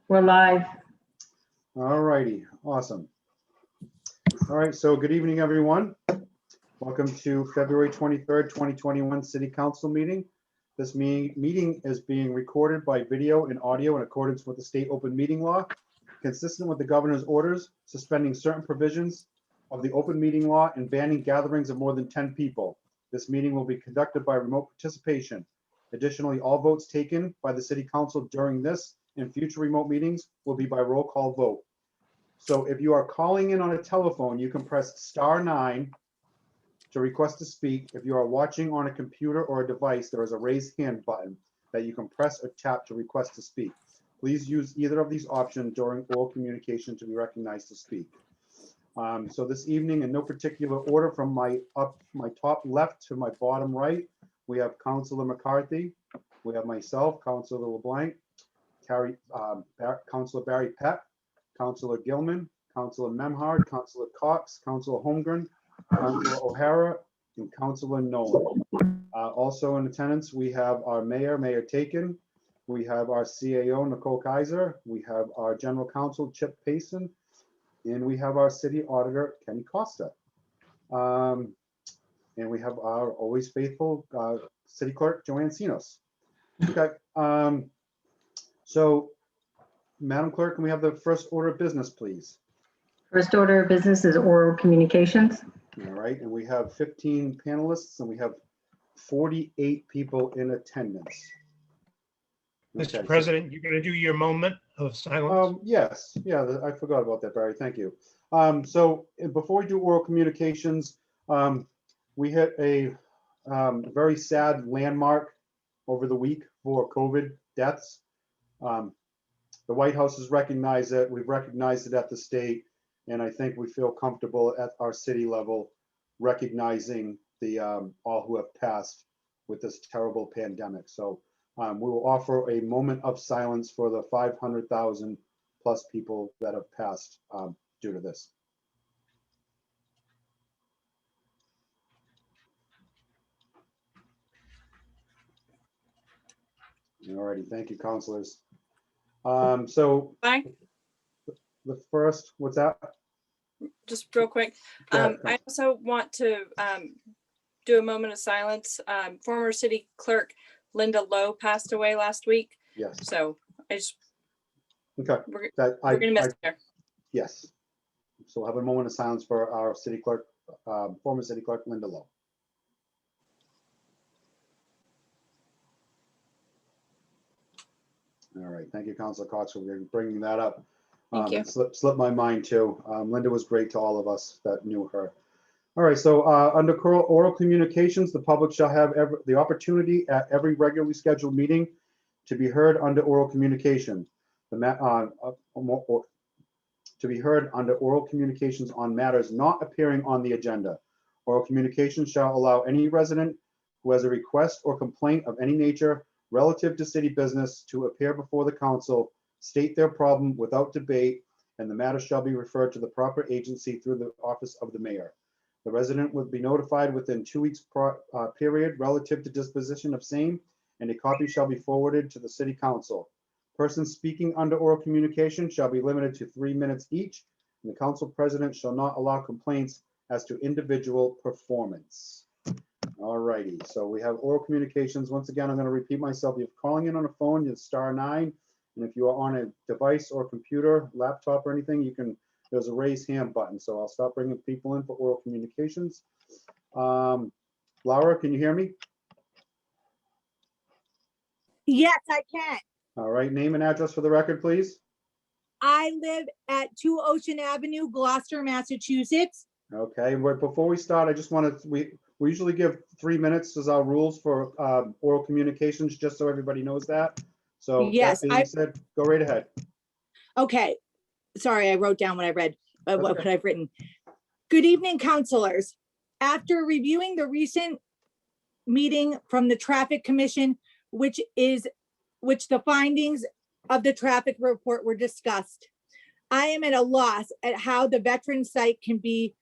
We're live. All righty, awesome. All right, so good evening, everyone. Welcome to February 23rd, 2021 City Council meeting. This meeting is being recorded by video and audio in accordance with the state open meeting law, consistent with the governor's orders, suspending certain provisions of the open meeting law and banning gatherings of more than 10 people. This meeting will be conducted by remote participation. Additionally, all votes taken by the City Council during this and future remote meetings will be by roll call vote. So if you are calling in on a telephone, you can press *9 to request to speak. If you are watching on a computer or a device, there is a raise hand button that you can press or tap to request to speak. Please use either of these options during oral communication to be recognized to speak. So this evening, in no particular order from my top left to my bottom right, we have Councilor McCarthy, we have myself, Councilor LeBlanc, Councilor Barry Peck, Councilor Gilman, Councilor Memhard, Councilor Cox, Councilor Holmgren, Councilor O'Hara, and Councilor Nolan. Also in attendance, we have our Mayor Taken, we have our CAO, Nicole Kaiser, we have our General Counsel, Chip Payson, and we have our City Auditor, Kenny Costa. And we have our always faithful City Clerk, Joanne Sinos. Okay. So, Madam Clerk, can we have the first order of business, please? First order of business is oral communications. All right, and we have 15 panelists and we have 48 people in attendance. Mr. President, you're going to do your moment of silence? Yes, yeah, I forgot about that, Barry. Thank you. So before we do oral communications, we hit a very sad landmark over the week for COVID deaths. The White House has recognized it. We've recognized it at the state, and I think we feel comfortable at our city level recognizing the all who have passed with this terrible pandemic. So we will offer a moment of silence for the 500,000 plus people that have passed due to this. All righty, thank you, councilors. So Bye. the first, what's that? Just real quick. Go ahead, I also want to do a moment of silence. Former city clerk Linda Lowe passed away last week. Yes. So Okay. we're That gonna miss her. Yes. So we'll have a moment of silence for our city clerk, former city clerk Linda Lowe. All right, thank you, Councilor Cox, for bringing that up. Thank you. It slipped my mind too. Linda was great to all of us that knew her. All right, so under oral communications, the public shall have the opportunity at every regularly scheduled meeting to be heard under oral communication. To be heard under oral communications on matters not appearing on the agenda. Oral communication shall allow any resident who has a request or complaint of any nature relative to city business to appear before the council, state their problem without debate, and the matter shall be referred to the proper agency through the office of the mayor. The resident will be notified within 2 weeks period relative to disposition of same, and a copy shall be forwarded to the city council. Persons speaking under oral communication shall be limited to 3 minutes each, and the council president shall not allow complaints as to individual performance. All righty, so we have oral communications. Once again, I'm going to repeat myself. If you're calling in on a phone, it's *9. And if you are on a device or computer, laptop or anything, there's a raise hand button. So I'll stop bringing people in for oral communications. Laura, can you hear me? Yes, I can. All right, name and address for the record, please. I live at 2 Ocean Avenue, Gloucester, Massachusetts. Okay, before we start, I just wanted, we usually give 3 minutes as our rules for oral communications, just so everybody knows that. So Yes, that being said, go right ahead. Okay, sorry, I wrote down what I read, what Okay. I've written. Good evening, councilors. After reviewing the recent meeting from the Traffic Commission, which the findings of the traffic report were discussed, I am at a loss at how the veteran site can be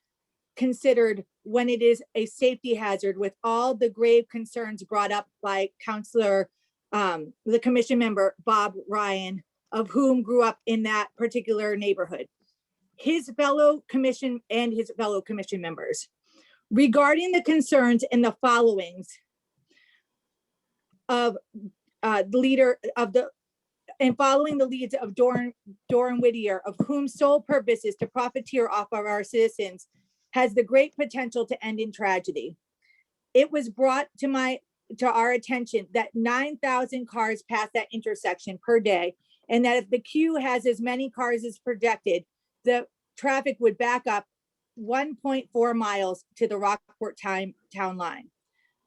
considered when it is a safety hazard with all the grave concerns brought up by the commission member, Bob Ryan, of whom grew up in that particular neighborhood. His fellow commission members. Regarding the concerns and the followings of following the leads of Doran Whittier, of whom sole purpose is to profiteer off of our citizens, has the great potential to end in tragedy. It was brought to our attention that 9,000 cars pass that intersection per day, and that if the queue has as many cars as projected, the traffic would back up 1.4 miles to the Rockport town line.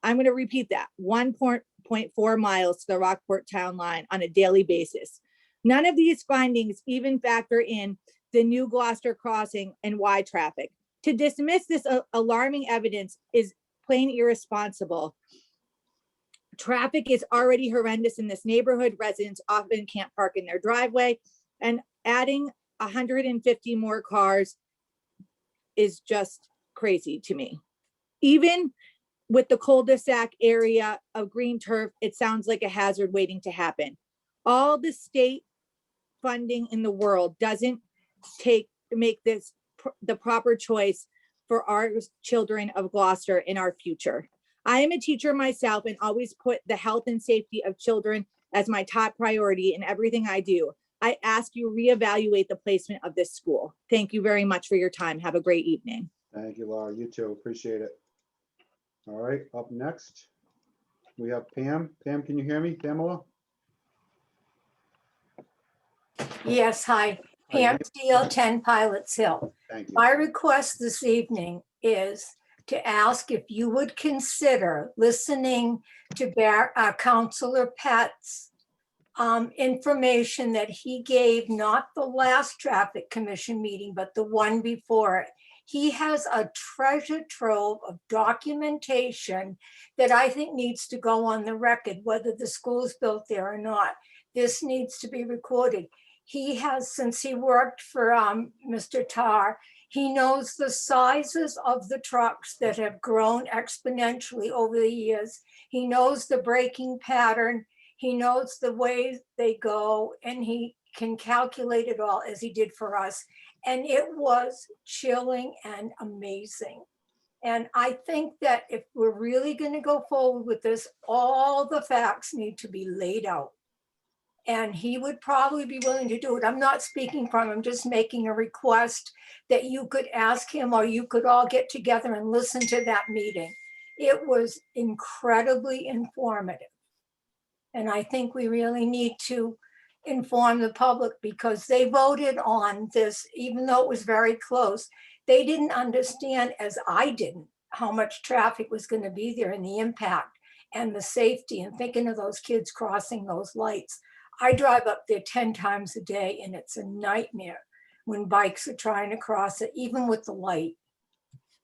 I'm going to repeat that, 1.4 miles to the Rockport town line on a daily basis. None of these findings even factor in the new Gloucester crossing and Y traffic. To dismiss this alarming evidence is plain irresponsible. Traffic is already horrendous in this neighborhood. Residents often can't park in their driveway, and adding 150 more cars is just crazy to me. Even with the cul-de-sac area of green turf, it sounds like a hazard waiting to happen. All the state funding in the world doesn't make this the proper choice for our children of Gloucester in our future. I am a teacher myself and always put the health and safety of children as my top priority in everything I do. I ask you reevaluate the placement of this school. Thank you very much for your time. Have a great evening. Thank you, Laura. You too. Appreciate it. All right, up next, we have Pam. Pam, can you hear me, Pamela? Yes, hi. Hi, Pam Steele, 10 Pilots Hill. Thank you. My request this evening is to ask if you would consider listening to Councilor Pett's information that he gave, not the last traffic commission meeting, but the one before it. He has a treasure trove of documentation that I think needs to go on the record, whether the school is built there or not. This needs to be recorded. He has, since he worked for Mr. Tarr, he knows the sizes of the trucks that have grown exponentially over the years. He knows the braking pattern. He knows the way they go, and he can calculate it all as he did for us. And it was chilling and amazing. And I think that if we're really going to go forward with this, all the facts need to be laid out. And he would probably be willing to do it. I'm not speaking from him, just making a request that you could ask him, or you could all get together and listen to that meeting. It was incredibly informative. And I think we really need to inform the public, because they voted on this, even though it was very close. They didn't understand, as I didn't, how much traffic was going to be there and the impact and the safety, and thinking of those kids crossing those lights. I drive up there 10 times a day, and it's a nightmare when bikes are trying to cross it, even with the light.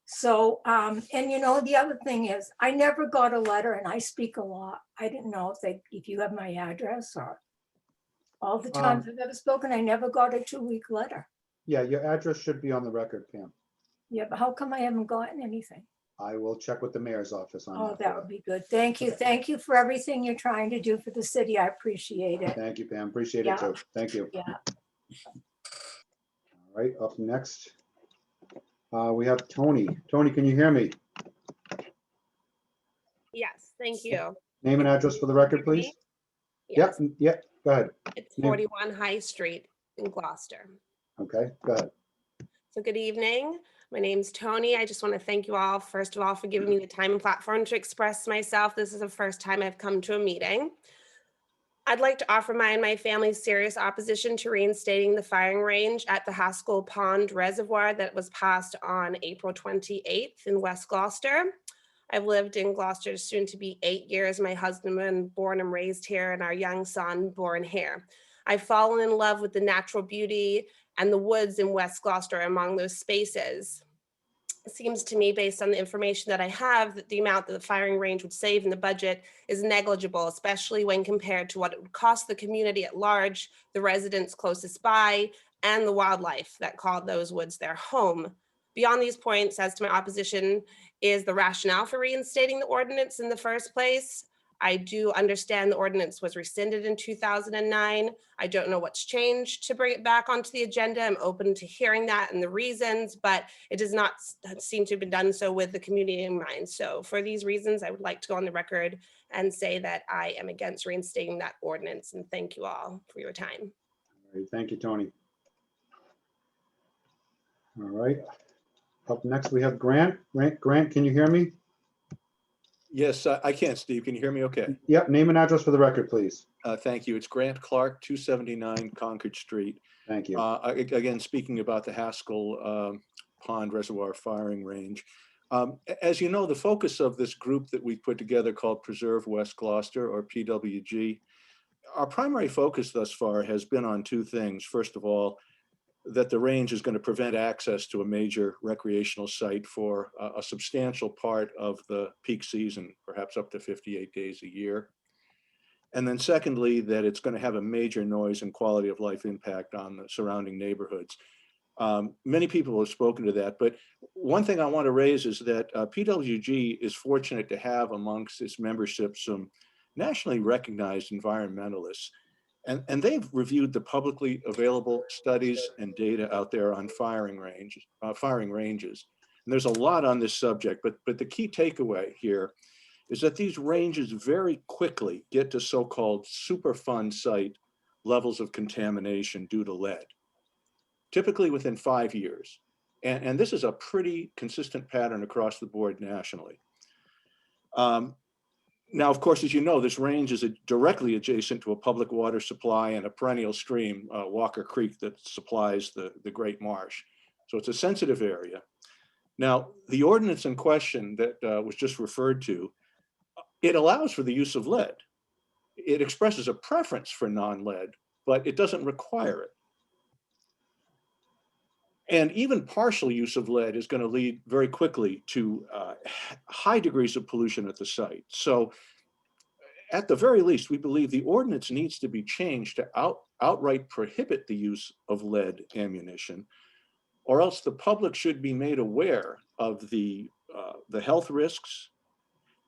So, and you know, the other thing is, I never got a letter, and I speak a lot. I didn't know if you have my address, or all the times I've ever spoken, I never got a 2-week letter. Yeah, your address should be on the record, Pam. Yeah, but how come I haven't gotten anything? I will check with the mayor's office on Oh, that. that would be good. Thank you. Thank you for everything you're trying to do for the city. I appreciate it. Thank you, Pam. Appreciate Yeah. it too. Thank you. Yeah. All right, up next, we have Tony. Tony, can you hear me? Yes, thank you. Name and address for the record, please. Yes, Yep, go ahead. it's 41 High Street in Gloucester. Okay, go ahead. So good evening. My name's Tony. I just want to thank you all, first of all, for giving me the time and platform to express myself. This is the first time I've come to a meeting. I'd like to offer my and my family's serious opposition to reinstating the firing range at the Haskell Pond Reservoir that was passed on April 28th in West Gloucester. I've lived in Gloucester soon to be 8 years. My husband was born and raised here, and our young son born here. I've fallen in love with the natural beauty and the woods in West Gloucester among those spaces. It seems to me, based on the information that I have, that the amount that the firing range would save in the budget is negligible, especially when compared to what it would cost the community at large, the residents closest by, and the wildlife that called those woods their home. Beyond these points, as to my opposition, is the rationale for reinstating the ordinance in the first place. I do understand the ordinance was rescinded in 2009. I don't know what's changed to bring it back onto the agenda. I'm open to hearing that and the reasons, but it does not seem to have been done so with the community in mind. So for these reasons, I would like to go on the record and say that I am against reinstating that ordinance, and thank you all for your time. All right, thank you, Tony. All right. Up next, we have Grant. Grant, can you hear me? Yes, I can, Steve. Can you hear me okay? Yep, name and address for the record, please. Thank you. It's Grant Clark, 279 Concord Street. Thank you. Again, speaking about the Haskell Pond Reservoir Firing Range. As you know, the focus of this group that we put together called Preserve West Gloucester, or PWG, our primary focus thus far has been on two things. First of all, that the range is going to prevent access to a major recreational site for a substantial part of the peak season, perhaps up to 58 days a year. And then secondly, that it's going to have a major noise and quality of life impact on the surrounding neighborhoods. Many people have spoken to that, but one thing I want to raise is that PWG is fortunate to have amongst its membership some nationally recognized environmentalists. And they've reviewed the publicly available studies and data out there on firing ranges. And there's a lot on this subject, but the key takeaway here is that these ranges very quickly get to so-called Superfund site levels of contamination due to lead, typically within 5 years. And this is a pretty consistent pattern across the board nationally. Now, of course, as you know, this range is directly adjacent to a public water supply and a perennial stream, Walker Creek, that supplies the Great Marsh. So it's a sensitive area. Now, the ordinance in question that was just referred to, it allows for the use of lead. It expresses a preference for non-lead, but it doesn't require it. And even partial use of lead is going to lead very quickly to high degrees of pollution at the site. So at the very least, we believe the ordinance needs to be changed to outright prohibit the use of lead ammunition, or else the public should be made aware of the health risks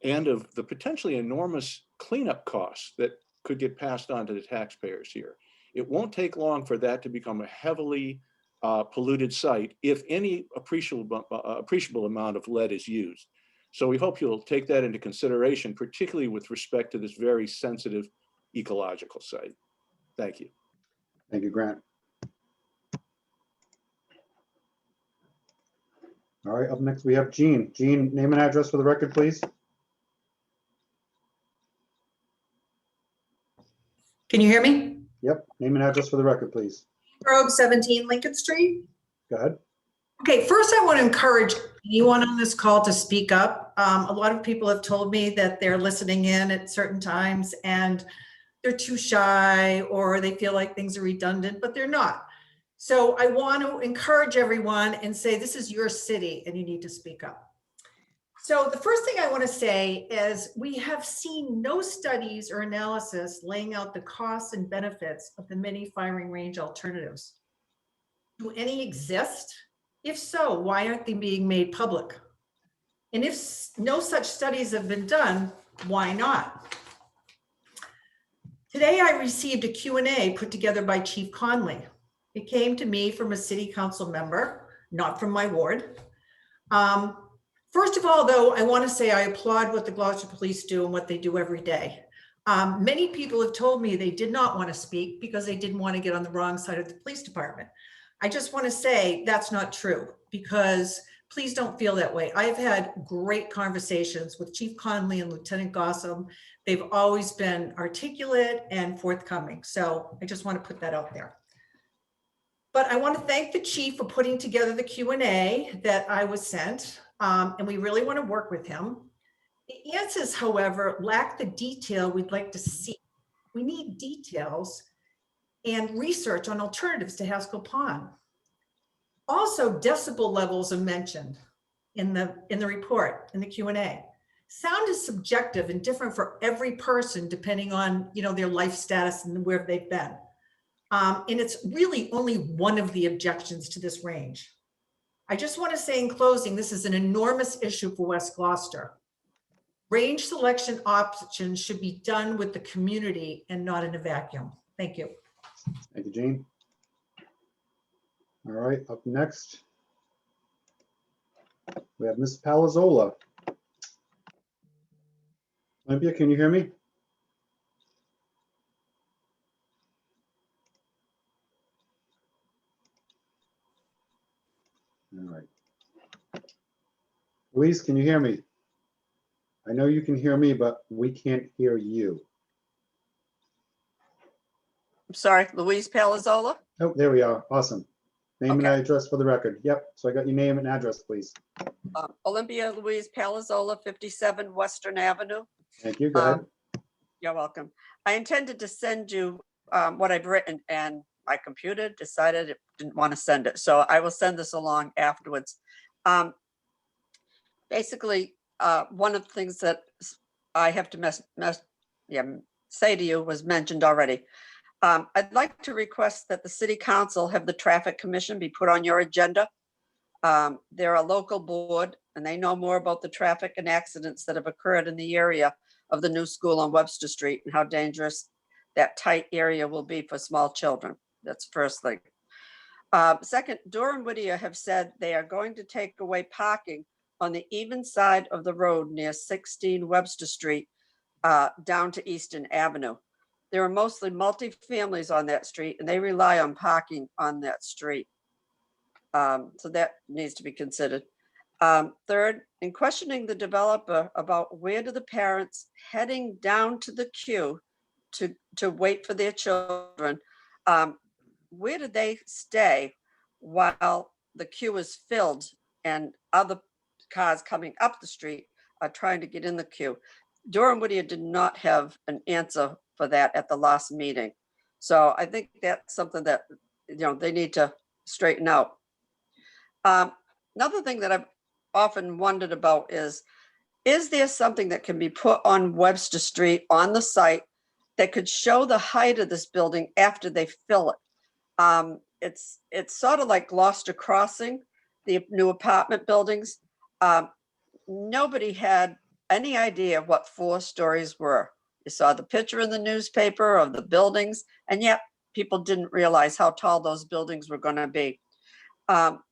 and of the potentially enormous cleanup costs that could get passed on to the taxpayers here. It won't take long for that to become a heavily polluted site if any appreciable amount of lead is used. So we hope you'll take that into consideration, particularly with respect to this very sensitive ecological site. Thank you. Thank you, Grant. All right, up next we have Jean. Jean, name and address for the record, please. Can you hear me? Yep, name and address for the record, please. Grove 17 Lincoln Street. Go ahead. Okay, first I want to encourage anyone on this call to speak up. A lot of people have told me that they're listening in at certain times and they're too shy or they feel like things are redundant, but they're not. So I want to encourage everyone and say this is your city and you need to speak up. So the first thing I want to say is we have seen no studies or analysis laying out the costs and benefits of the many firing range alternatives. Do any exist? If so, why aren't they being made public? And if no such studies have been done, why not? Today I received a Q&A put together by Chief Conley. It came to me from a city council member, not from my ward. First of all, though, I want to say I applaud what the Gloucester Police do and what they do every day. Many people have told me they did not want to speak because they didn't want to get on the wrong side of the police department. I just want to say that's not true, because please don't feel that way. I've had great conversations with Chief Conley and Lieutenant Gossam. They've always been articulate and forthcoming. So I just want to put that out there. But I want to thank the chief for putting together the Q&A that I was sent. And we really want to work with him. The answers, however, lack the detail we'd like to see. We need details and research on alternatives to Haskell Pond. Also, decibel levels are mentioned in the report, in the Q&A. Sound is subjective and different for every person depending on their life status and where they've been. And it's really only one of the objections to this range. I just want to say in closing, this is an enormous issue for West Gloucester. range selection options should be done with the community and not in a vacuum. Thank you. Thank you, Jean. All right, up next, we have Ms. Palazola. Olympia, can you hear me? All right. Louise, can you hear me? I know you can hear me, but we can't hear you. I'm sorry, Louise Palazola. Oh, there we are. Awesome. Name and Okay. address for the record. Yep. So I got your name and address, please. Olympia Louise Palazola, 57 Western Avenue. Thank you. Go ahead. You're welcome. I intended to send you what I've written, and my computer decided it didn't want to send it. So I will send this along afterwards. Basically, one of the things that I have to say to you was mentioned already. I'd like to request that the city council have the traffic commission be put on your agenda. They're a local board and they know more about the traffic and accidents that have occurred in the area of the new school on Webster Street and how dangerous that tight area will be for small children. That's first thing. Second, Durham Whittier have said they are going to take away parking on the even side of the road near 16 Webster Street down to Easton Avenue. There are mostly multi-families on that street and they rely on parking on that street. So that needs to be considered. Third, in questioning the developer about where do the parents heading down to the queue to wait for their children, where do they stay while the queue is filled and other cars coming up the street are trying to get in the queue? Durham Whittier did not have an answer for that at the last meeting. So I think that's something that, they need to straighten out. Another thing that I've often wondered about is there something that can be put on Webster Street on the site that could show the height of this building after they fill it? It's sort of like Gloucester Crossing, the new apartment buildings. Nobody had any idea what 4 stories were. You saw the picture in the newspaper of the buildings, and yet people didn't realize how tall those buildings were going to be.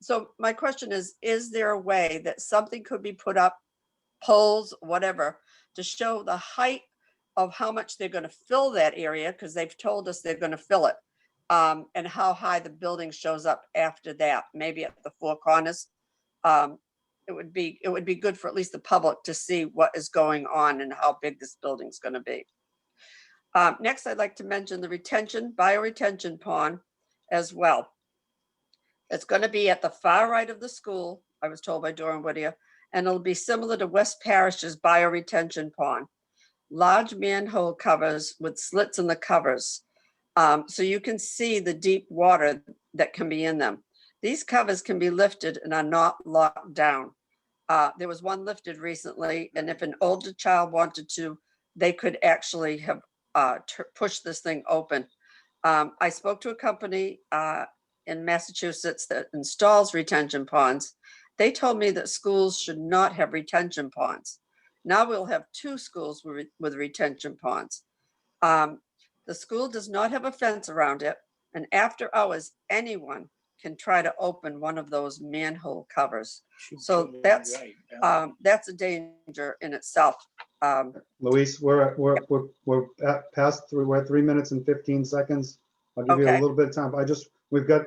So my question is there a way that something could be put up, poles, whatever, to show the height of how much they're going to fill that area, because they've told us they're going to fill it, and how high the building shows up after that, maybe at the 4 corners. It would be good for at least the public to see what is going on and how big this building is going to be. Next, I'd like to mention the bioretention pond as well. It's going to be at the far right of the school, I was told by Durham Whittier, and it'll be similar to West Parish's bioretention pond. Large manhole covers with slits in the covers, so you can see the deep water that can be in them. These covers can be lifted and are not locked down. There was one lifted recently, and if an older child wanted to, they could actually have pushed this thing open. I spoke to a company in Massachusetts that installs retention ponds. They told me that schools should not have retention ponds. Now we'll have 2 schools with retention ponds. The school does not have a fence around it, and after hours, anyone can try to open one of those manhole covers. So that's a danger in itself. Luis, we're past 3 minutes and 15 seconds. I'll give you a Okay. little bit of time. We've got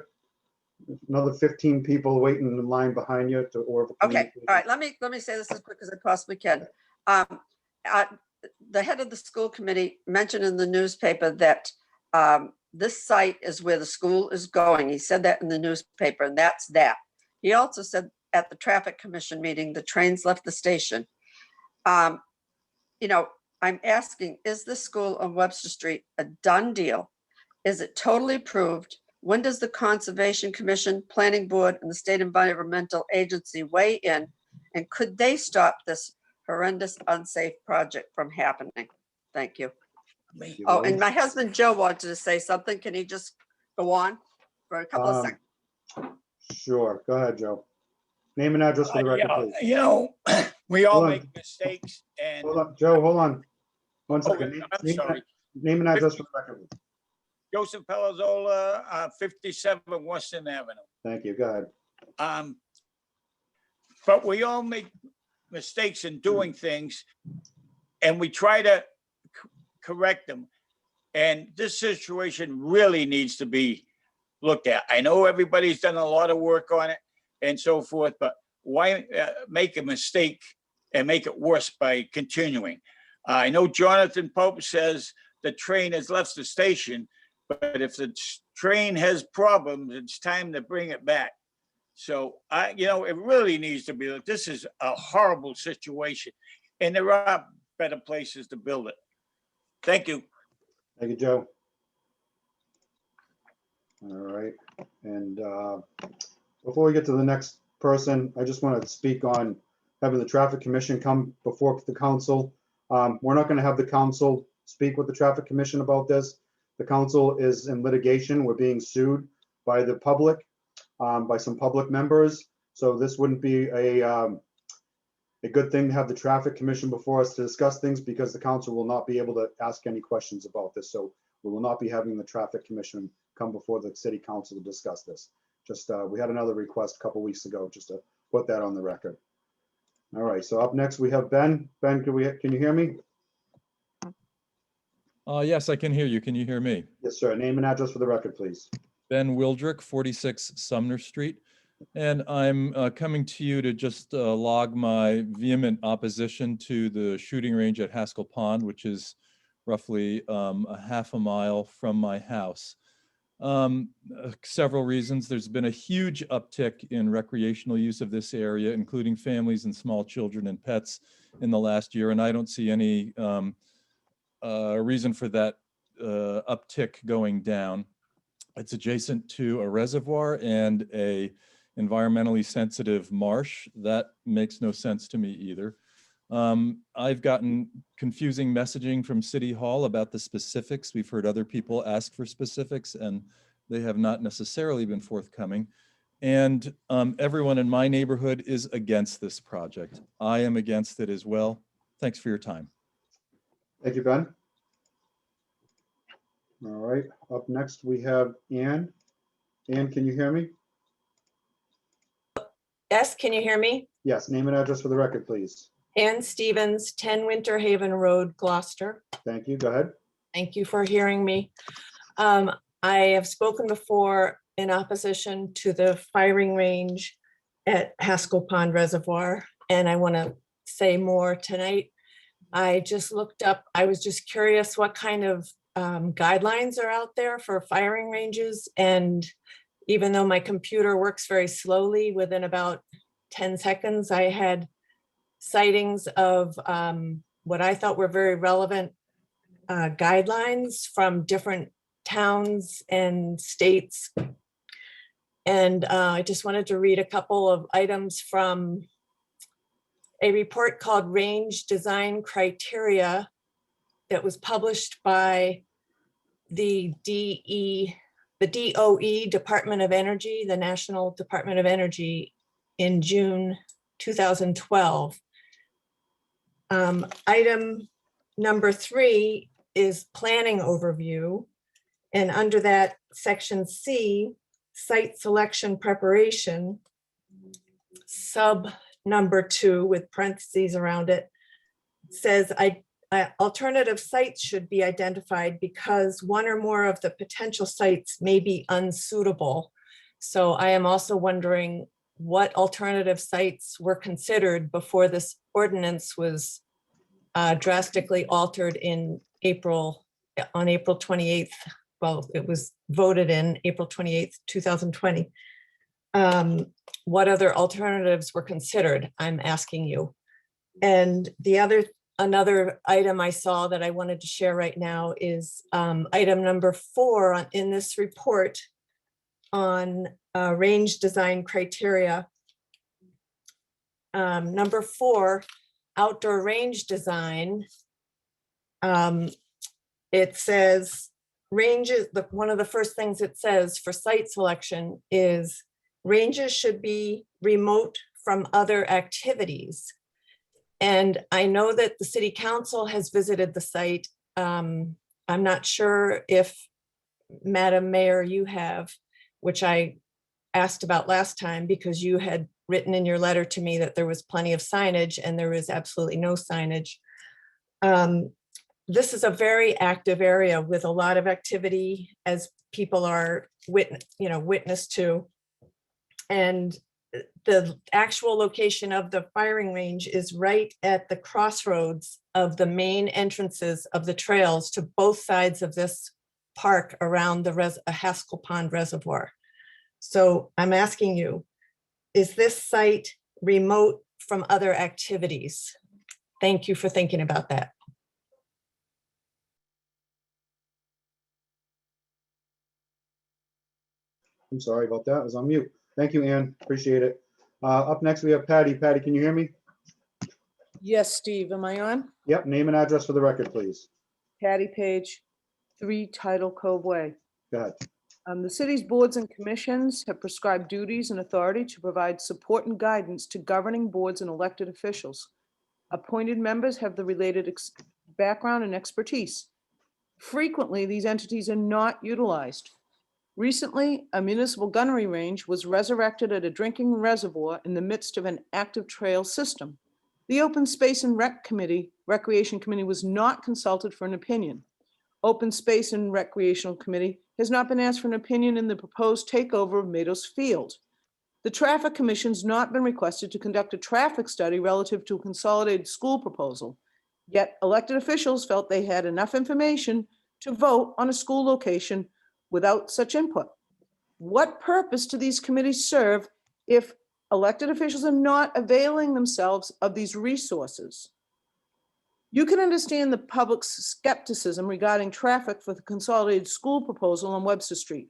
another 15 people waiting in line behind you to or. Okay, all right, let me say this as quick as I possibly can. The head of the school committee mentioned in the newspaper that this site is where the school is going. He said that in the newspaper, and that's that. He also said at the traffic commission meeting, the trains left the station. I'm asking, is this school on Webster Street a done deal? Is it totally approved? When does the Conservation Commission, Planning Board, and the State Environmental Agency weigh in? And could they stop this horrendous, unsafe project from happening? Thank you. Oh, and my husband Joe wanted to say something. Can he just go on for a couple of seconds? Sure. Go ahead, Joe. Name and address for the record, please. We all Hold on. make mistakes and, Hold on, Joe, hold on. One oh, second. I'm sorry. Name and address for the record. Joseph Pelazzola, 57 Western Avenue. Thank you. Go ahead. But we all make mistakes in doing things and we try to correct them. And this situation really needs to be looked at. I know everybody's done a lot of work on it and so forth, but why make a mistake and make it worse by continuing? I know Jonathan Pope says the train has left the station, but if the train has problems, it's time to bring it back. So it really needs to be, this is a horrible situation and there are better places to build it. Thank you. Thank you, Joe. All right. And before we get to the next person, I just want to speak on having the traffic commission come before the council. We're not going to have the council speak with the traffic commission about this. The council is in litigation. We're being sued by the public, by some public members. So this wouldn't be a good thing to have the traffic commission before us to discuss things because the council will not be able to ask any questions about this. So we will not be having the traffic commission come before the city council to discuss this. Just we had another request a couple weeks ago just to put that on the record. All right, so up next we have Ben. Ben, can you hear me? Yes, I can hear you. Can you hear me? Yes, sir. Name and address for the record, please. Ben Wildrick, 46 Sumner Street. And I'm coming to you to just log my vehement opposition to the shooting range at Haskell Pond, which is roughly a half a mile from my house. Several reasons. There's been a huge uptick in recreational use of this area, including families and small children and pets in the last year. And I don't see any reason for that uptick going down. It's adjacent to a reservoir and a environmentally sensitive marsh. That makes no sense to me either. I've gotten confusing messaging from City Hall about the specifics. We've heard other people ask for specifics and they have not necessarily been forthcoming. And everyone in my neighborhood is against this project. I am against it as well. Thanks for your time. Thank you, Ben. All right, up next we have Ann. Ann, can you hear me? Yes, can you hear me? Yes, name and address for the record, please. Ann Stevens, 10 Winter Haven Road, Gloucester. Thank you. Go ahead. Thank you for hearing me. I have spoken before in opposition to the firing range at Haskell Pond Reservoir, and I want to say more tonight. I just looked up, I was just curious what kind of guidelines are out there for firing ranges. And even though my computer works very slowly, within about 10 seconds, I had sightings of what I thought were very relevant guidelines from different towns and states. And I just wanted to read a couple of items from a report called Range Design Criteria that was published by the DOE, Department of Energy, the National Department of Energy, in June 2012. Item number 3 is planning overview. And under that, section C, site selection preparation, sub number 2 with parentheses around it, says alternative sites should be identified because one or more of the potential sites may be unsuitable. So I am also wondering what alternative sites were considered before this ordinance was drastically altered on April 28th. Well, it was voted in April 28th, 2020. What other alternatives were considered? I'm asking you. And another item I saw that I wanted to share right now is item number 4 in this report on range design criteria. Number 4, outdoor range design. It says ranges, one of the first things it says for site selection is ranges should be remote from other activities. And I know that the city council has visited the site. I'm not sure if, Madam Mayor, you have, which I asked about last time because you had written in your letter to me that there was plenty of signage and there was absolutely no signage. This is a very active area with a lot of activity, as people are witness to. And the actual location of the firing range is right at the crossroads of the main entrances of the trails to both sides of this park around the Haskell Pond Reservoir. So I'm asking you, is this site remote from other activities? Thank you for thinking about that. I'm sorry about that. I was on mute. Thank you, Ann. Appreciate it. Up next, we have Patty. Patty, can you hear me? Yes, Steve, am I on? Yep, name and address for the record, please. Patty Page, 3 Tidal Cove Way. Go ahead. The city's boards and commissions have prescribed duties and authority to provide support and guidance to governing boards and elected officials. Appointed members have the related background and expertise. Frequently, these entities are not utilized. Recently, a municipal gunnery range was resurrected at a drinking reservoir in the midst of an active trail system. The Open Space and Recreation Committee was not consulted for an opinion. Open Space and Recreational Committee has not been asked for an opinion in the proposed takeover of Mados Field. The Traffic Commission's not been requested to conduct a traffic study relative to a consolidated school proposal. Yet elected officials felt they had enough information to vote on a school location without such input. What purpose do these committees serve if elected officials are not availing themselves of these resources? You can understand the public's skepticism regarding traffic for the consolidated school proposal on Webster Street.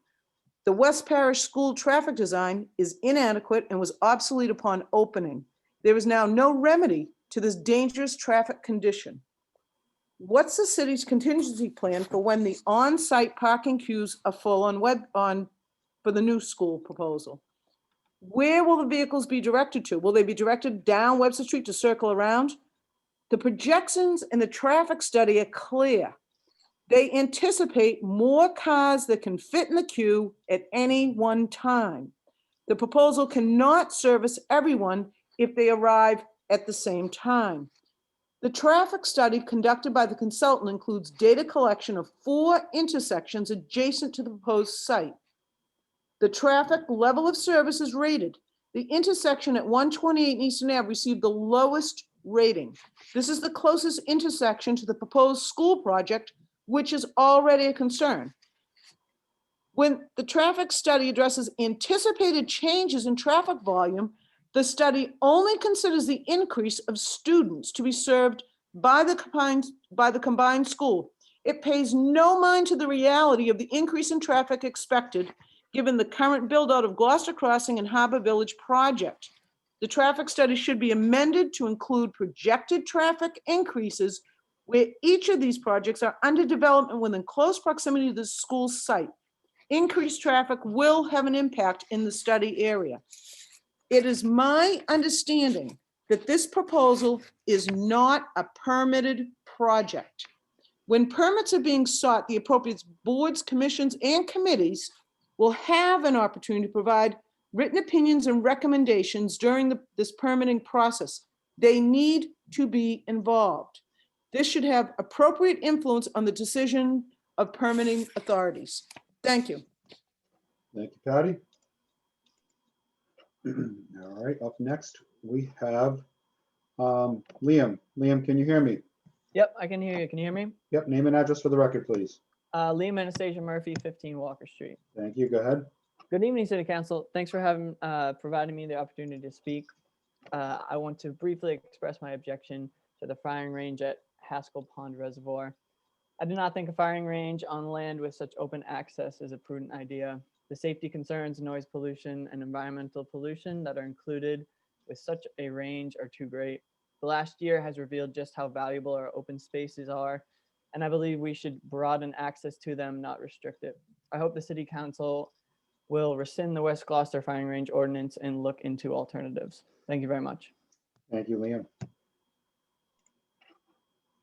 The West Parish School traffic design is inadequate and was obsolete upon opening. There is now no remedy to this dangerous traffic condition. What's the city's contingency plan for when the on-site parking queues are full for the new school proposal? Where will the vehicles be directed to? Will they be directed down Webster Street to circle around? The projections in the traffic study are clear. They anticipate more cars that can fit in the queue at any one time. The proposal cannot service everyone if they arrive at the same time. The traffic study conducted by the consultant includes data collection of 4 intersections adjacent to the proposed site. The traffic level of service is rated. The intersection at 128 Eastern Ave received the lowest rating. This is the closest intersection to the proposed school project, which is already a concern. When the traffic study addresses anticipated changes in traffic volume, the study only considers the increase of students to be served by the combined school. It pays no mind to the reality of the increase in traffic expected given the current build out of Gloucester Crossing and Harbor Village project. The traffic study should be amended to include projected traffic increases where each of these projects are under development within close proximity to the school site. Increased traffic will have an impact in the study area. It is my understanding that this proposal is not a permitted project. When permits are being sought, the appropriate boards, commissions, and committees will have an opportunity to provide written opinions and recommendations during this permitting process. They need to be involved. This should have appropriate influence on the decision of permitting authorities. Thank you. Thank you, Patty. All right, up next, we have Liam. Liam, can you hear me? Yep, I can hear you. Can you hear me? Yep, name and address for the record, please. Liam Anastasia Murphy, 15 Walker Street. Thank you. Go ahead. Good evening, City Council. Thanks for providing me the opportunity to speak. I want to briefly express my objection to the firing range at Haskell Pond Reservoir. I do not think a firing range on land with such open access is a prudent idea. The safety concerns, noise pollution, and environmental pollution that are included with such a range are too great. The last year has revealed just how valuable our open spaces are, and I believe we should broaden access to them, not restrict it. I hope the City Council will rescind the West Gloucester firing range ordinance and look into alternatives. Thank you very much. Thank you, Liam.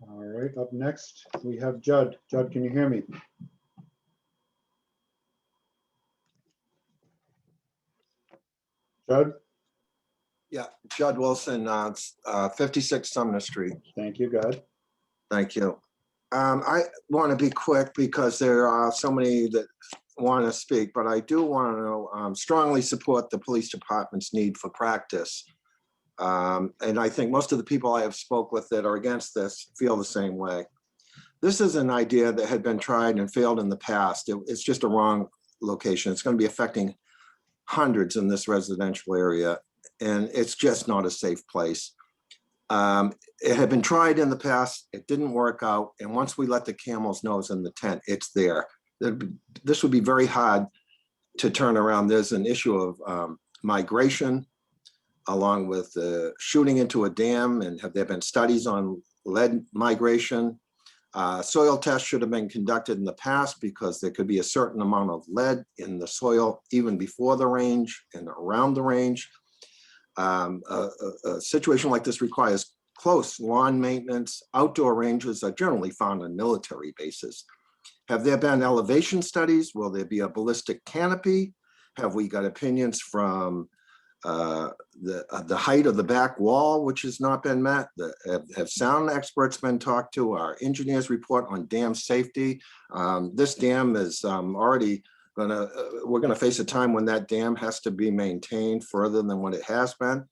All right, up next, we have Judd. Judd, can you hear me? Judd? Yeah, Judd Wilson, 56 Sumner Street. Thank you, God. Thank you. I want to be quick because there are so many that want to speak, but I do want to strongly support the police department's need for practice. And I think most of the people I have spoke with that are against this feel the same way. This is an idea that had been tried and failed in the past. It's just a wrong location. It's going to be affecting hundreds in this residential area, and it's just not a safe place. It had been tried in the past. It didn't work out. And once we let the camel's nose in the tent, it's there. This would be very hard to turn around. There's an issue of migration, along with shooting into a dam. And have there been studies on lead migration? Soil tests should have been conducted in the past because there could be a certain amount of lead in the soil even before the range and around the range. A situation like this requires close lawn maintenance. Outdoor ranges are generally found on military bases. Have there been elevation studies? Will there be a ballistic canopy? Have we got opinions from the height of the back wall, which has not been met? Have sound experts been talked to? Our engineers report on dam safety. This dam is already we're gonna face a time when that dam has to be maintained further than what it has been.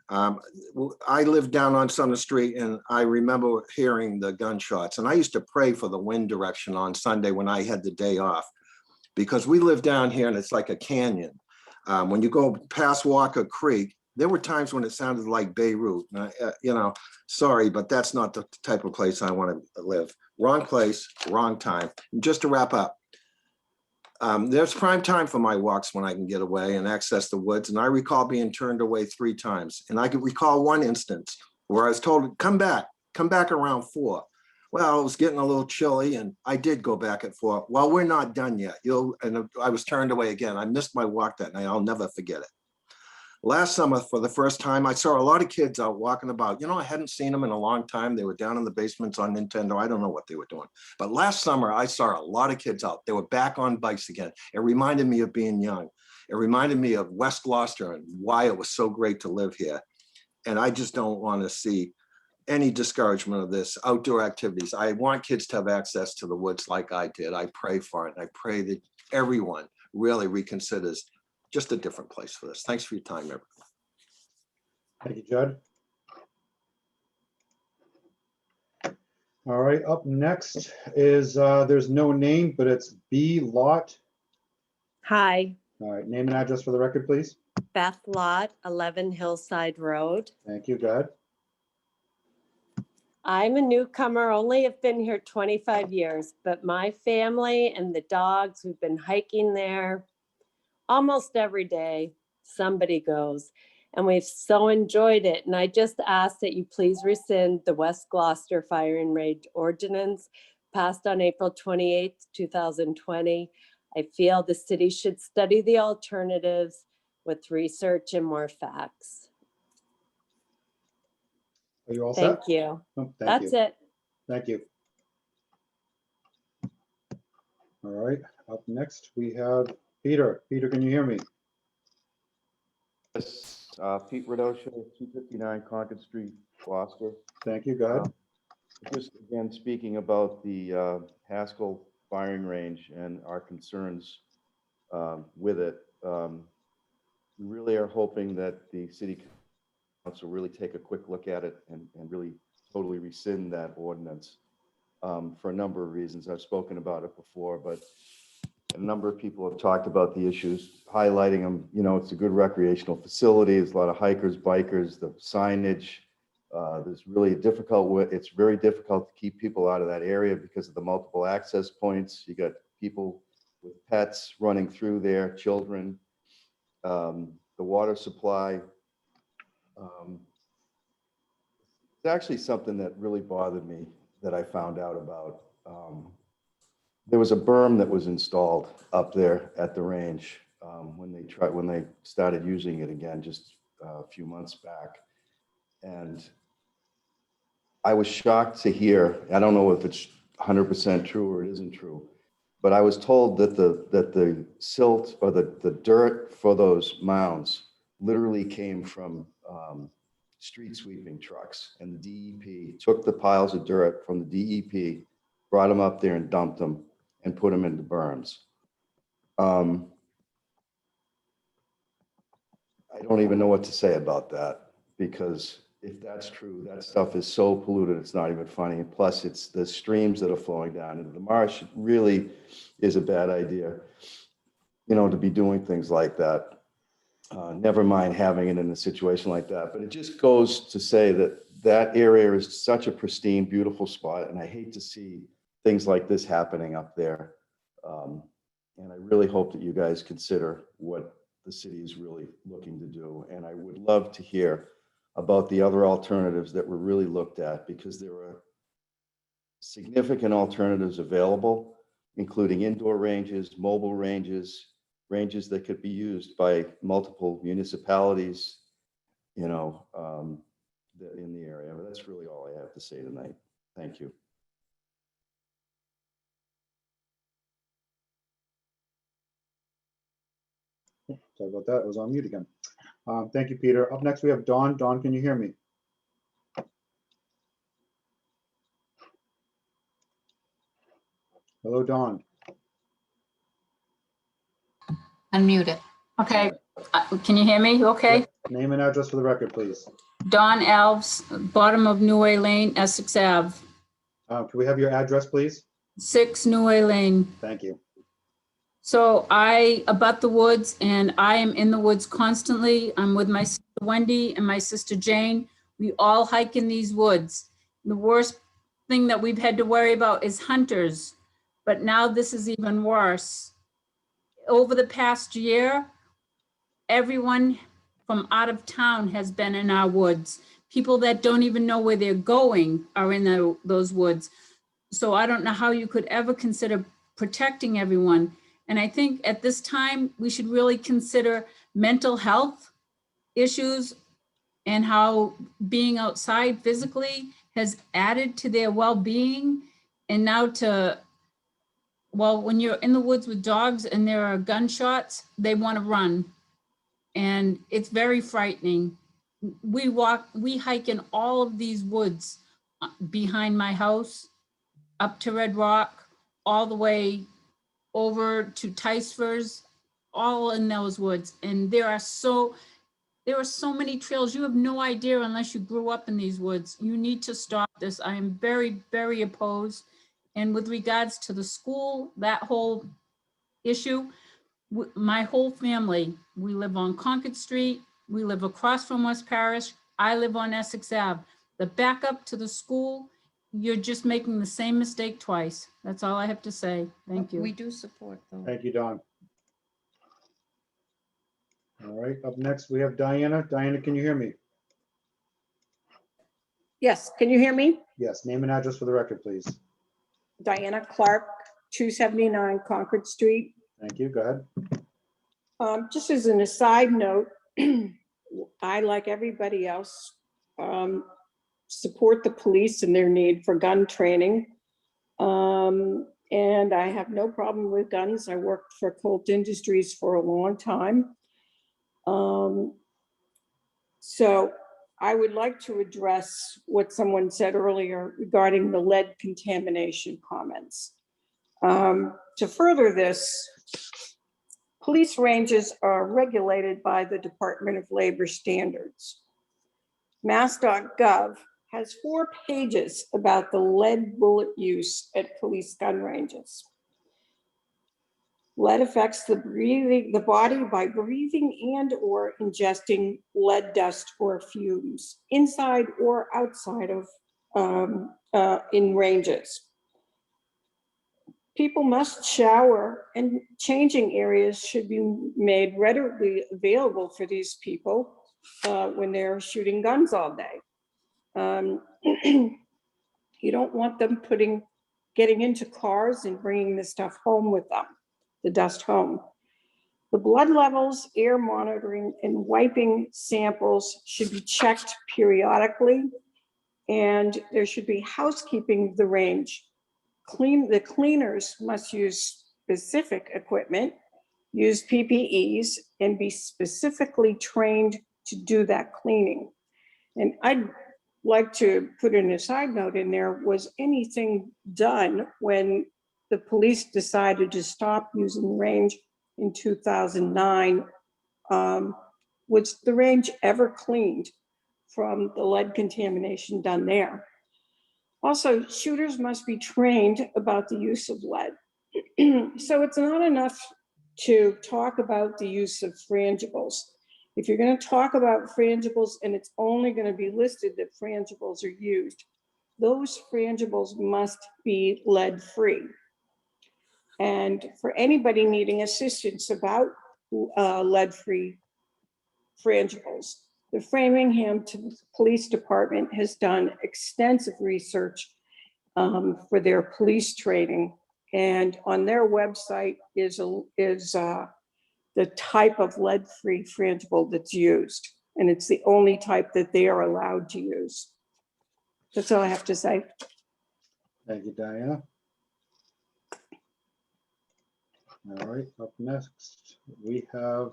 I live down on Sumner Street and I remember hearing the gunshots, and I used to pray for the wind direction on Sunday when I had the day off, because we live down here and it's like a canyon. When you go past Walker Creek, there were times when it sounded like Beirut. Sorry, but that's not the type of place I want to live. Wrong place, wrong time. And just to wrap up, there's prime time for my walks when I can get away and access the woods. And I recall being turned away 3 times. And I can recall one instance where I was told, come back around 4. Well, it was getting a little chilly and I did go back at 4. Well, we're not done yet. And I was turned away again. I missed my walk that night. I'll never forget it. Last summer, for the first time, I saw a lot of kids out walking about. I hadn't seen them in a long time. They were down in the basements on Nintendo. I don't know what they were doing. But last summer, I saw a lot of kids out. They were back on bikes again. It reminded me of being young. It reminded me of West Gloucester and why it was so great to live here. And I just don't want to see any discouragement of this outdoor activities. I want kids to have access to the woods like I did. I pray for it. And I pray that everyone really reconsiders just a different place for this. Thanks for your time, everyone. Thank you, Judd. All right, up next is, there's no name, but it's B. Lott. Hi, All right, name and address for the record, please. Beth Lott, 11 Hillside Road. Thank you, God. I'm a newcomer, only have been here 25 years, but my family and the dogs, we've been hiking there almost every day. Somebody goes, and we've so enjoyed it. And I just ask that you please rescind the West Gloucester Firing Range Ordinance passed on April 28th, 2020. I feel the city should study the alternatives with research and more facts. Are you all Thank set? you. Oh, That's you. it. Thank you. All right, up next we have Peter. Peter, can you hear me? Yes, Pete Radosha, 259 Concord Street, Gloucester. Thank you, God. Just again, speaking about the Haskell firing range and our concerns with it. We really are hoping that the city council really take a quick look at it and really totally rescind that ordinance for a number of reasons. I've spoken about it before, but a number of people have talked about the issues, highlighting them. It's a good recreational facility. There's a lot of hikers, bikers, the signage. There's really it's very difficult to keep people out of that area because of the multiple access points. You got people with pets running through there, children, the water supply. It's actually something that really bothered me that I found out about. There was a berm that was installed up there at the range when they started using it again just a few months back, and I was shocked to hear, I don't know if it's 100% true or it isn't true, but I was told that the silt or the dirt for those mounds literally came from street sweeping trucks, and the DEP took the piles of dirt from the DEP, brought them up there and dumped them and put them into berms. I don't even know what to say about that, because if that's true, that stuff is so polluted, it's not even funny. And plus, it's the streams that are flowing down into the marsh. It really is a bad idea, you know, to be doing things like that. Never mind having it in a situation like that. But it just goes to say that that area is such a pristine, beautiful spot. And I hate to see things like this happening up there. And I really hope that you guys consider what the city is really looking to do. And I would love to hear about the other alternatives that were really looked at, because there are significant alternatives available, including indoor ranges, mobile ranges, ranges that could be used by multiple municipalities, you know, in the area. But that's really all I have to say tonight. Thank you. Sorry about that. I was on mute again. Thank you, Peter. Up next, we have Dawn. Dawn, can you hear me? Hello, Dawn. Unmuted. Okay. Can you hear me? You okay? Yep. Name and address for the record, please. Dawn Alves, bottom of Neway Lane, Essex Ave. Can we have your address, please? 6 Neway Lane. Thank you. So I abut the woods, and I am in the woods constantly. I'm with my sister Wendy and my sister Jane. We all hike in these woods. The worst thing that we've had to worry about is hunters, but now this is even worse. Over the past year, everyone from out of town has been in our woods. People that don't even know where they're going are in those woods. So I don't know how you could ever consider protecting everyone. And I think at this time, we should really consider mental health issues and how being outside physically has added to their well-being. And now well, when you're in the woods with dogs and there are gunshots, they want to run. And it's very frightening. We hike in all of these woods behind my house, up to Red Rock, all the way over to Ticefors, all in those woods. And there are so many trails. You have no idea unless you grew up in these woods. You need to stop this. I am very, very opposed. And with regards to the school, that whole issue, my whole family, we live on Concord Street. We live across from West Parish. I live on Essex Ave. The backup to the school, you're just making the same mistake twice. That's all I have to say. Thank you. We do support them. Thank you, Dawn. All right, up next, we have Diana. Diana, can you hear me? Yes, can you hear me? Yes, name and address for the record, please. Diana Clark, 279 Concord Street. Thank you, go ahead. Just as an aside note, I, like everybody else, support the police and their need for gun training. And I have no problem with guns. I worked for Colt Industries for a long time. So I would like to address what someone said earlier regarding the lead contamination comments. To further this, police ranges are regulated by the Department of Labor Standards. Mass.gov has 4 pages about the lead bullet use at police gun ranges. Lead affects the body by breathing and or ingesting lead dust or fumes inside or outside of in ranges. People must shower, and changing areas should be made readily available for these people when they're shooting guns all day. You don't want them getting into cars and bringing the stuff home with them, the dust home. The blood levels, air monitoring, and wiping samples should be checked periodically. And there should be housekeeping of the range. The cleaners must use specific equipment, use PPEs, and be specifically trained to do that cleaning. And I'd like to put in a side note in there, was anything done when the police decided to stop using the range in 2009? Was the range ever cleaned from the lead contamination done there? Also, shooters must be trained about the use of lead. So it's not enough to talk about the use of frangibles. If you're going to talk about frangibles and it's only going to be listed that frangibles are used, those frangibles must be lead-free. And for anybody needing assistance about lead-free frangibles, the Framingham Police Department has done extensive research for their police training. And on their website is the type of lead-free frangible that's used. And it's the only type that they are allowed to use. That's all I have to say. Thank you, Diana. All right, up next, we have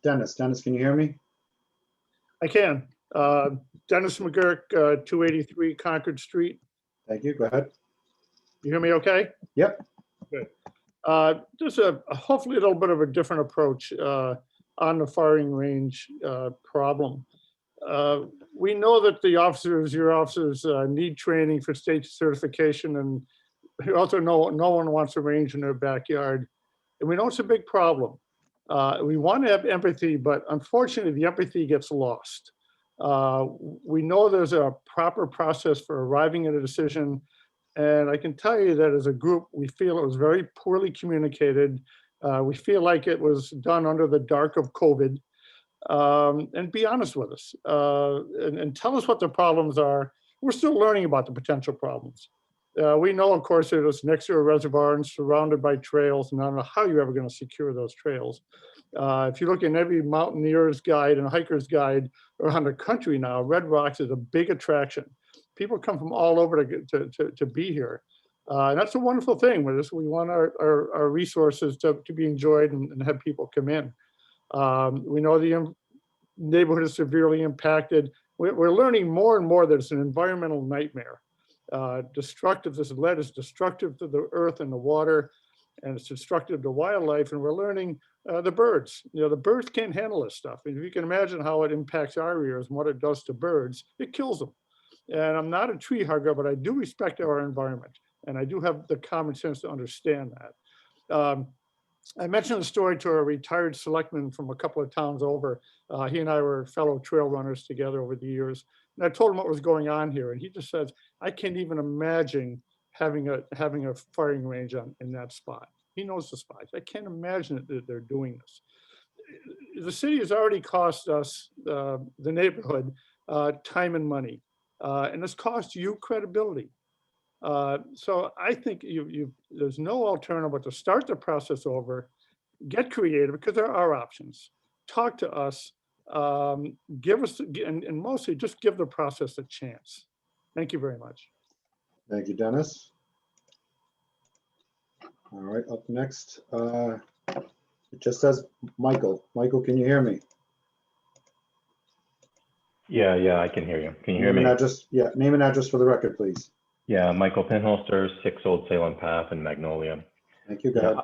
Dennis. Dennis, can you hear me? I can. Dennis McGurk, 283 Concord Street. Thank you. Go ahead. You hear me okay? Yep. Good. Just hopefully a little bit of a different approach on the firing range problem. We know that the officers, your officers, need training for state certification, and we also know no one wants a range in their backyard. And we know it's a big problem. We want to have empathy, but unfortunately the empathy gets lost. We know there's a proper process for arriving at a decision. And I can tell you that as a group, we feel it was very poorly communicated. We feel like it was done under the dark of COVID. And be honest with us and tell us what the problems are. We're still learning about the potential problems. We know, of course, it was next to a reservoir and surrounded by trails, and I don't know how you're ever going to secure those trails. If you look in every mountaineer's guide and hiker's guide around the country now, Red Rocks is a big attraction. People come from all over to be here. And that's a wonderful thing with us. We want our resources to be enjoyed and have people come in. We know the neighborhood is severely impacted. We're learning more and more that it's an environmental nightmare. Destructive, this lead is destructive to the earth and the water, and it's destructive to wildlife. And we're learning the birds. You know, the birds can't handle this stuff. And if you can imagine how it impacts our ears and what it does to birds, it kills them. And I'm not a tree hugger, but I do respect our environment. And I do have the common sense to understand that. I mentioned the story to a retired selectman from a couple of towns over. He and I were fellow trail runners together over the years. And I told him what was going on here. And he just says, I can't even imagine having a firing range in that spot. He knows the spots. I can't imagine that they're doing this. The city has already cost us, the neighborhood, time and money. And it's cost you credibility. So I think there's no alternative but to start the process over, get creative, because there are options. Talk to us, give us, and mostly just give the process a chance. Thank you very much. Thank you, Dennis. All right, up next, it just says Michael. Michael, can you hear me? Yeah, I can hear you. Can you hear me? Name and address for the record, please. Yeah, Michael Pinholster, 6 Old Salem Path in Magnolia. Thank you, go ahead.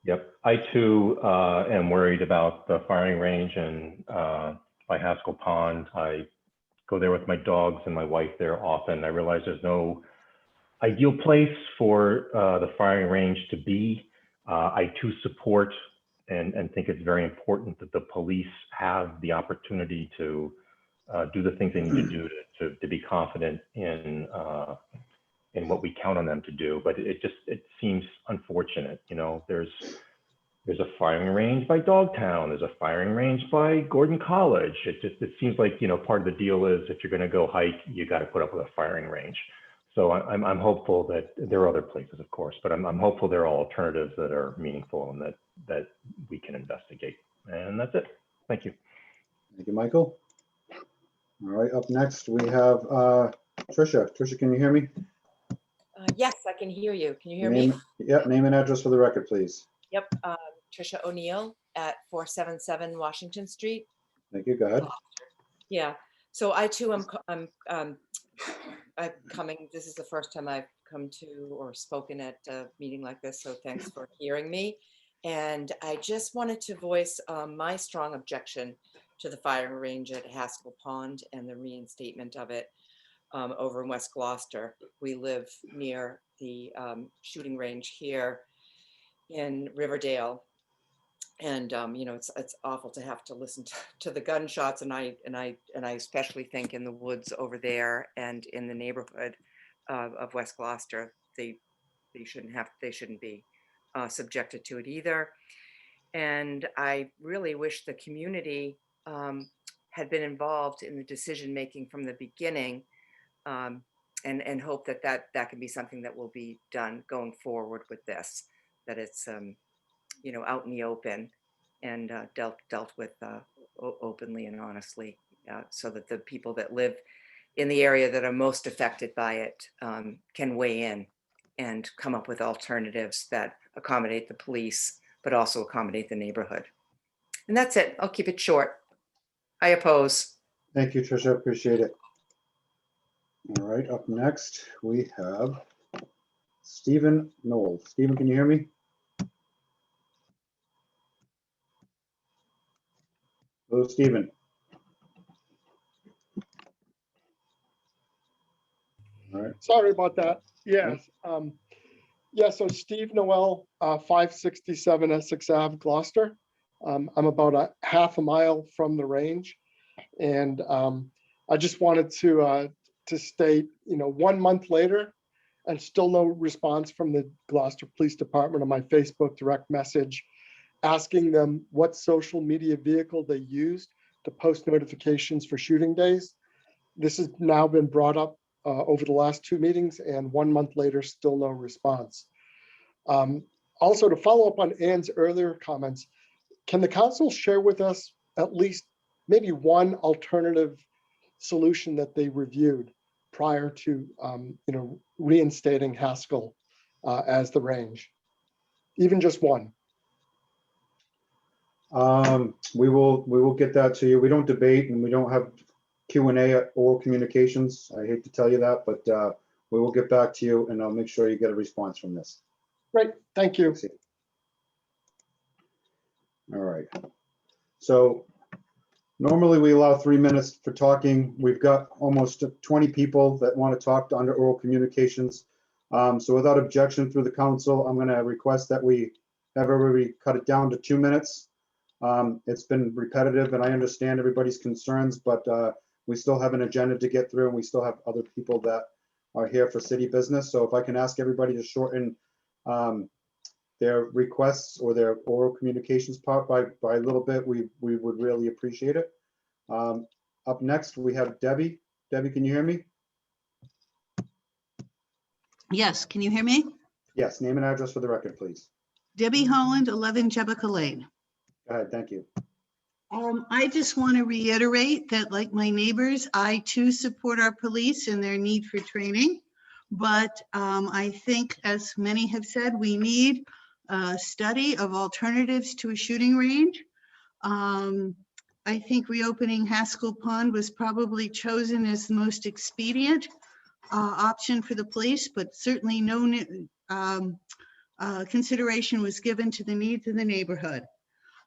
Yep, I too am worried about the firing range and by Haskell Pond. I go there with my dogs and my wife there often. I realize there's no ideal place for the firing range to be. I too support and think it's very important that the police have the opportunity to do the things they need to do to be confident in what we count on them to do. But it seems unfortunate. You know, there's a firing range by Dogtown. There's a firing range by Gordon College. It seems like, you know, part of the deal is if you're going to go hike, you got to put up with a firing range. So I'm hopeful that there are other places, of course, but I'm hopeful there are alternatives that are meaningful and that we can investigate. And that's it. Thank you. Thank you, Michael. All right, up next, we have Tricia. Tricia, can you hear me? Yes, I can hear you. Can you hear me? Yep, name and address for the record, please. Yep, Tricia O'Neill at 477 Washington Street. Thank you, go ahead. Yeah, so I too am, I'm coming, this is the first time I've come to or spoken at a meeting like this, so thanks for hearing me. And I just wanted to voice my strong objection to the firing range at Haskell Pond and the reinstatement of it over in West Gloucester. We live near the shooting range here in Riverdale. And you know, it's awful to have to listen to the gunshots, and I especially think in the woods over there and in the neighborhood of West Gloucester, they shouldn't be subjected to it either. And I really wish the community had been involved in the decision making from the beginning, and hope that can be something that will be done going forward with this, that it's you know, out in the open and dealt with openly and honestly, so that the people that live in the area that are most affected by it can weigh in and come up with alternatives that accommodate the police, but also accommodate the neighborhood. And that's it. I'll keep it short. I oppose. Thank you, Tricia, appreciate it. All right, up next, we have Stephen Knoll. Stephen, can you hear me? Hello, Stephen. All right. Sorry about that. Yes. Yeah, so Steve Noel, 567 Essex Ave, Gloucester. I'm about a half a mile from the range. And I just wanted to state, you know, 1 month later and still no response from the Gloucester Police Department on my Facebook direct message, asking them what social media vehicle they used to post notifications for shooting days. This has now been brought up over the last 2 meetings, and 1 month later, still no response. Also, to follow up on Ann's earlier comments, can the council share with us at least maybe one alternative solution that they reviewed prior to you know, reinstating Haskell as the range? Even just one. We will get that to you. We don't debate and we don't have Q&A or communications. I hate to tell you that, but we will get back to you and I'll make sure you get a response from this. Great, thank you. All right. So normally we allow 3 minutes for talking. We've got almost 20 people that want to talk under oral communications. So without objection through the council, I'm going to request that we have everybody cut it down to 2 minutes. It's been repetitive and I understand everybody's concerns, but we still have an agenda to get through and we still have other people that are here for city business. So if I can ask everybody to shorten their requests or their oral communications part by a little bit, we would really appreciate it. Up next, we have Debbie. Debbie, can you hear me? Yes, can you hear me? Yes, name and address for the record, please. Debbie Holland, 11 Jebbica Lane. Go ahead, thank you. I just want to reiterate that, like my neighbors, I too support our police and their need for training. But I think, as many have said, we need a study of alternatives to a shooting range. I think reopening Haskell Pond was probably chosen as the most expedient option for the police, but certainly no consideration was given to the needs of the neighborhood.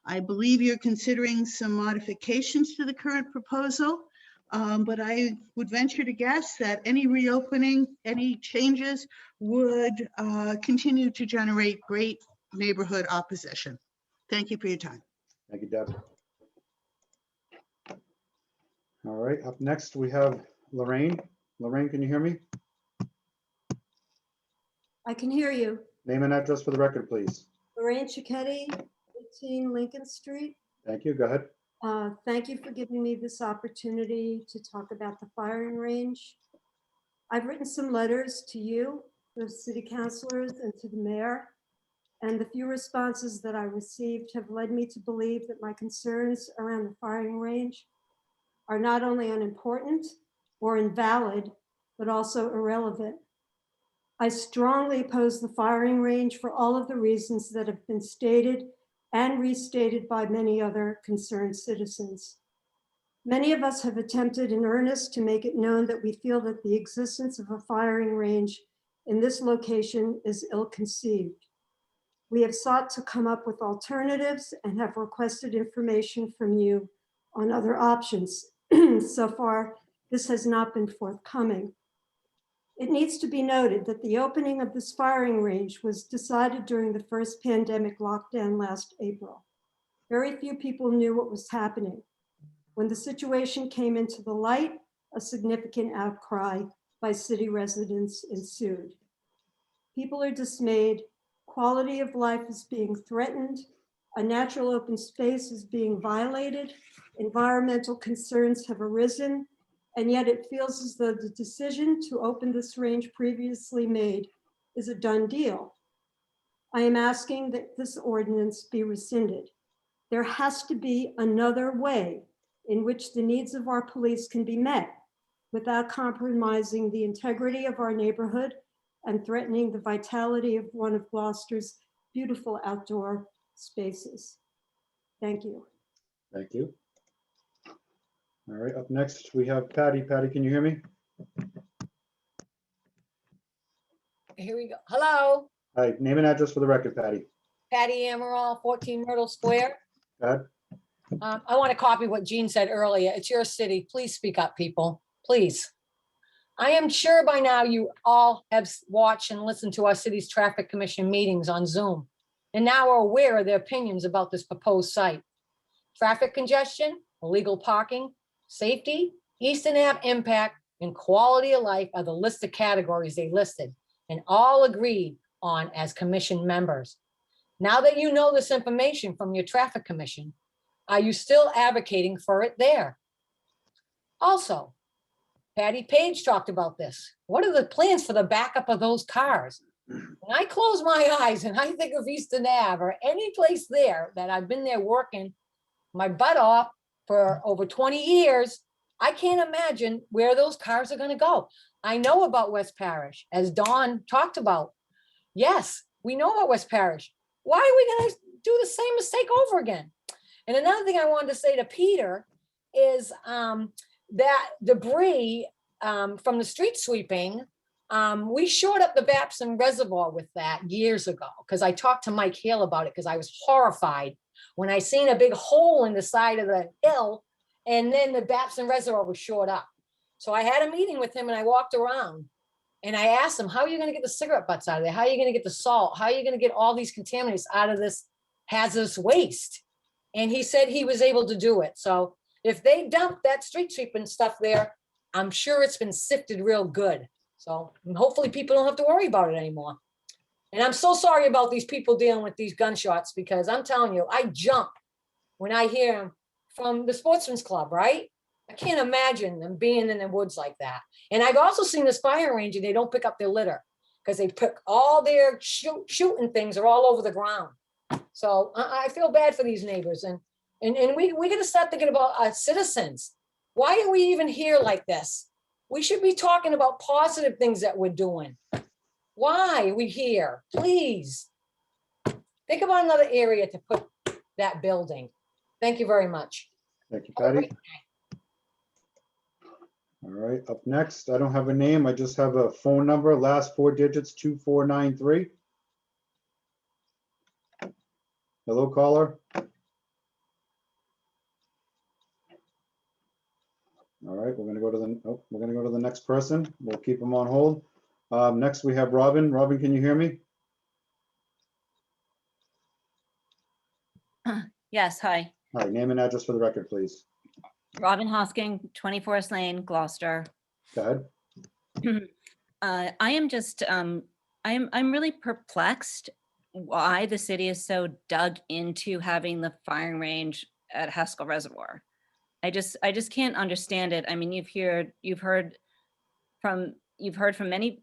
I believe you're considering some modifications to the current proposal, but I would venture to guess that any reopening, any changes would continue to generate great neighborhood opposition. Thank you for your time. Thank you, Deb. All right, up next we have Lorraine. Lorraine, can you hear me? I can hear you. Name and address for the record, please. Lorraine Cicchetti, 18 Lincoln Street. Thank you, go ahead. Thank you for giving me this opportunity to talk about the firing range. I've written some letters to you, the city councilors, and to the mayor, and the few responses that I received have led me to believe that my concerns around the firing range are not only unimportant or invalid, but also irrelevant. I strongly oppose the firing range for all of the reasons that have been stated and restated by many other concerned citizens. Many of us have attempted in earnest to make it known that we feel that the existence of a firing range in this location is ill-conceived. We have sought to come up with alternatives and have requested information from you on other options. So far, this has not been forthcoming. It needs to be noted that the opening of this firing range was decided during the first pandemic lockdown last April. Very few people knew what was happening. When the situation came into the light, a significant outcry by city residents ensued. People are dismayed, quality of life is being threatened, a natural open space is being violated, environmental concerns have arisen, and yet it feels as though the decision to open this range previously made is a done deal. I am asking that this ordinance be rescinded. There has to be another way in which the needs of our police can be met without compromising the integrity of our neighborhood and threatening the vitality of one of Gloucester's beautiful outdoor spaces. Thank you. Thank you. All right, up next, we have Patty. Patty, can you hear me? Here we go. Hello, Hi, name and address for the record, Patty. Patty Amaral, 14 Myrtle Square. Go ahead. I want to copy what Jean said earlier. It's your city. Please speak up, people, please. I am sure by now you all have watched and listened to our city's traffic commission meetings on Zoom and now are aware of their opinions about this proposed site. Traffic congestion, illegal parking, safety, Easton Ave impact, and quality of life are the list of categories they listed and all agreed on as commission members. Now that you know this information from your traffic commission, are you still advocating for it there? Also, Patty Page talked about this. What are the plans for the backup of those cars? When I close my eyes and I think of Easton Ave or any place there that I've been there working my butt off for over 20 years, I can't imagine where those cars are going to go. I know about West Parish, as Dawn talked about. Yes, we know about West Parish. Why are we going to do the same mistake over again? And another thing I wanted to say to Peter is that debris from the street sweeping, we shored up the Babson Reservoir with that years ago because I talked to Mike Hale about it because I was horrified when I seen a big hole in the side of the hill and then the Babson Reservoir was shored up. So I had a meeting with him and I walked around and I asked him, how are you going to get the cigarette butts out of there? How are you going to get the salt? How are you going to get all these contaminants out of this hazardous waste? And he said he was able to do it. So if they dump that street sweeping stuff there, I'm sure it's been sifted real good. So hopefully people don't have to worry about it anymore. And I'm so sorry about these people dealing with these gunshots because I'm telling you, I jump when I hear them from the Sportsman's Club, right? I can't imagine them being in the woods like that. And I've also seen this fire range and they don't pick up their litter because they pick all their shooting things are all over the ground. So I feel bad for these neighbors and we're going to start thinking about our citizens. Why are we even here like this? We should be talking about positive things that we're doing. Why are we here? Please think about another area to put that building. Thank you very much. Thank you, Patty. All right, up next, I don't have a name. I just have a phone number, last four digits, 2493. Hello, caller. All right, we're gonna go to the next person. We'll keep them on hold. Next, we have Robin. Robin, can you hear me? Yes, hi. Hi, name and address for the record, please. Robin Hosking, 20 Forest Lane, Gloucester. Go ahead. I am just, I'm really perplexed why the city is so dug into having the firing range at Haskell Reservoir. I just can't understand it. I mean, you've heard from many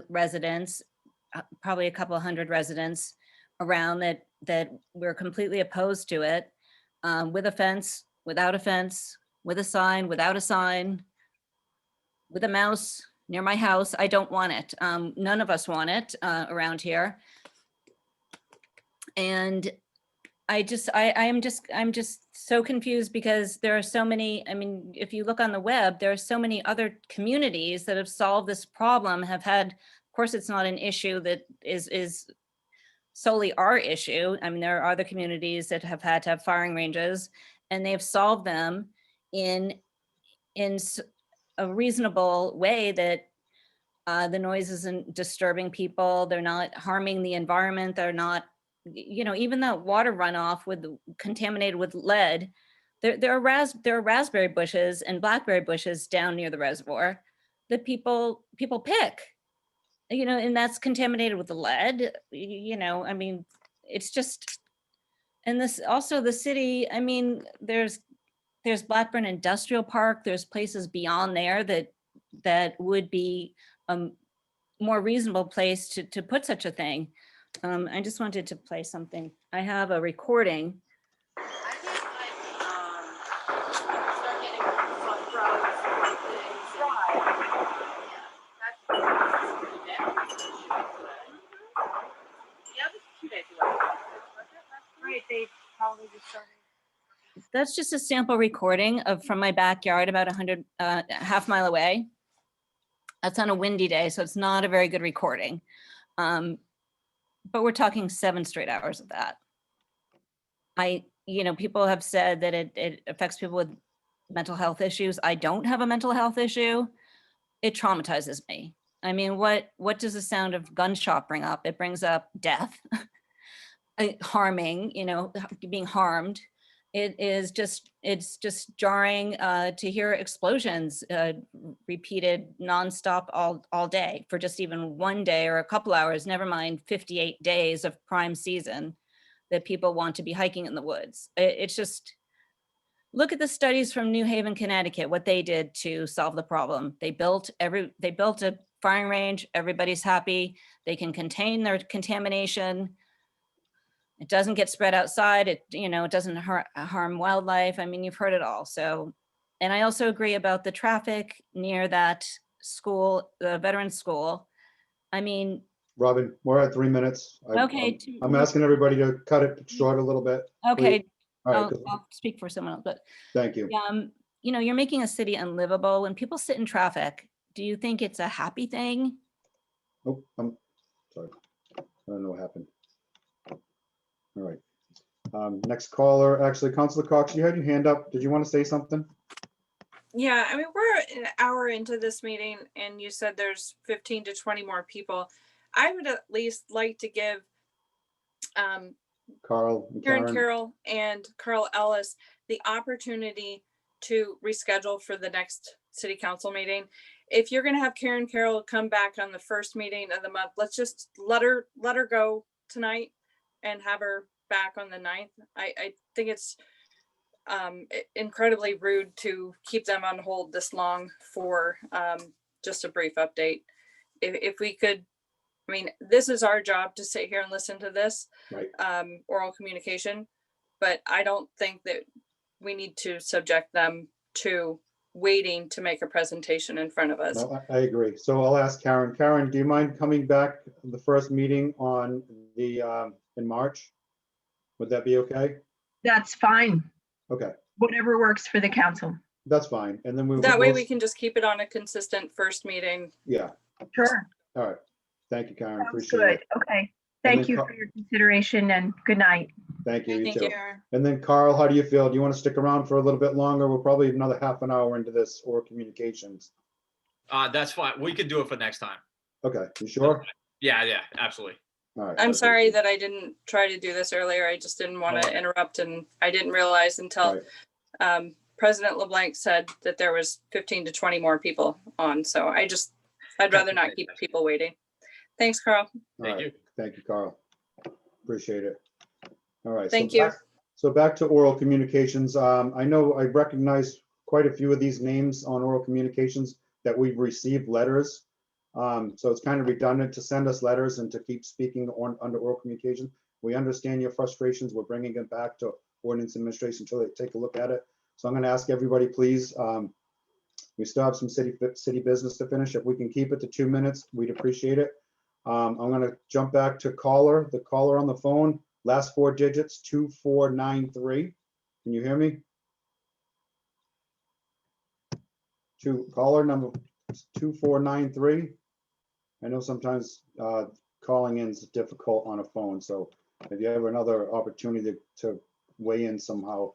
residents, probably a couple of hundred residents around that we're completely opposed to it, with a fence, without a fence, with a sign, without a sign, with a mouse near my house. I don't want it. None of us want it around here. And I'm just so confused because there are so many, I mean, if you look on the web, there are so many other communities that have solved this problem, have had, of course, it's not an issue that is solely our issue. I mean, there are other communities that have had to have firing ranges, and they've solved them in a reasonable way that the noise isn't disturbing people. They're not harming the environment. They're not, you know, even the water runoff contaminated with lead, there are raspberry bushes and blackberry bushes down near the reservoir that people pick, you know, and that's contaminated with the lead, you know, I mean, it's just, and this also the city, I mean, there's Blackburn Industrial Park, there's places beyond there that would be a more reasonable place to put such a thing. I just wanted to play something. I have a recording. That's just a sample recording from my backyard about half mile away. That's on a windy day, so it's not a very good recording. But we're talking 7 straight hours of that. You know, people have said that it affects people with mental health issues. I don't have a mental health issue. It traumatizes me. I mean, what does the sound of gunshot bring up? It brings up death, harming, you know, being harmed. It's just jarring to hear explosions repeated nonstop all day for just even one day or a couple hours, never mind 58 days of prime season that people want to be hiking in the woods. It's just, look at the studies from New Haven, Connecticut, what they did to solve the problem. They built a firing range, everybody's happy, they can contain their contamination. It doesn't get spread outside. It doesn't harm wildlife. I mean, you've heard it all. So, and I also agree about the traffic near that school, the veterans school. I mean, Robin, we're at 3 minutes. Okay. I'm asking everybody to cut it short a little bit. Okay. please. All right, I'll speak for someone else, but thank you. you know, you're making a city unlivable. When people sit in traffic, do you think it's a happy thing? Oh, I'm sorry. I don't know what happened. All right. Next caller, actually, Councilor Cox, you had your hand up. Did you want to say something? Yeah, I mean, we're an hour into this meeting and you said there's 15 to 20 more people. I would at least like to give Carl and Karen Carroll and Carl Ellis the opportunity to reschedule for the next city council meeting. If you're going to have Karen Carroll come back on the first meeting of the month, let's just let her go tonight and have her back on the 9th. I think it's incredibly rude to keep them on hold this long for just a brief update. If we could, I mean, this is our job to sit here and listen to this oral communication, but I don't think that we need to subject them to waiting to make a presentation in front of us. No, I agree. So I'll ask Karen. Karen, do you mind coming back the first meeting on the in March? Would that be okay? That's fine. Okay, Whatever works for the council. that's fine. And then That way we can just keep it on a consistent first meeting. Yeah. Sure. All right. Thank you, Karen. Sounds Appreciate good. it. Okay. And Thank then you for your consideration and good night. Thank you. You Thank too. you. And then Carl, how do you feel? Do you want to stick around for a little bit longer? We're probably another half an hour into this oral communications. That's fine. We can do it for next time. Okay, you sure? Yeah, absolutely. All right. I'm sorry that I didn't try to do this earlier. I just didn't want to interrupt, and I didn't realize until President LeBlanc said that there was 15 to 20 more people on. So I'd rather not keep people waiting. Thanks, Carl. Thank you. Thank you, Carl. Appreciate it. All right. Thank you. So back to oral communications. I know I recognize quite a few of these names on oral communications that we've received letters. So it's kind of redundant to send us letters and to keep speaking under oral communication. We understand your frustrations. We're bringing it back to ordinance administration until they take a look at it. So I'm going to ask everybody, please, we still have some city business to finish. If we can keep it to 2 minutes, we'd appreciate it. I'm going to jump back to the caller on the phone, last 4 digits, 2493. Can you hear me? Caller number 2493. I know sometimes calling in is difficult on a phone, so if you have another opportunity to weigh in somehow,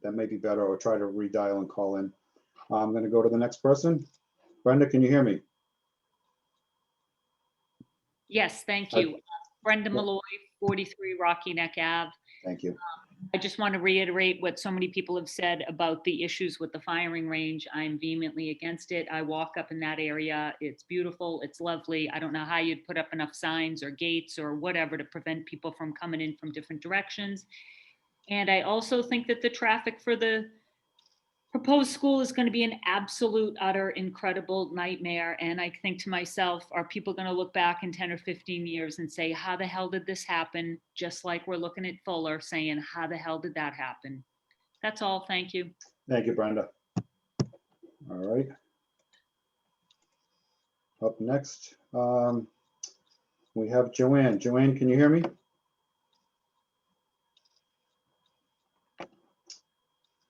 that may be better, or try to redial and call in. I'm going to go to the next person. Brenda, can you hear me? Yes, thank Hi. you. Brenda Malloy, 43 Rocky Neck Ave. Thank you. I just want to reiterate what so many people have said about the issues with the firing range. I'm vehemently against it. I walk up in that area. It's beautiful. It's lovely. I don't know how you'd put up enough signs or gates or whatever to prevent people from coming in from different directions. And I also think that the traffic for the proposed school is going to be an absolute, utter, incredible nightmare. And I think to myself, are people going to look back in 10 or 15 years and say, how the hell did this happen? Just like we're looking at Fuller saying, how the hell did that happen? That's all. Thank you. Thank you, Brenda. All right. Up next, we have Joanne. Joanne, can you hear me?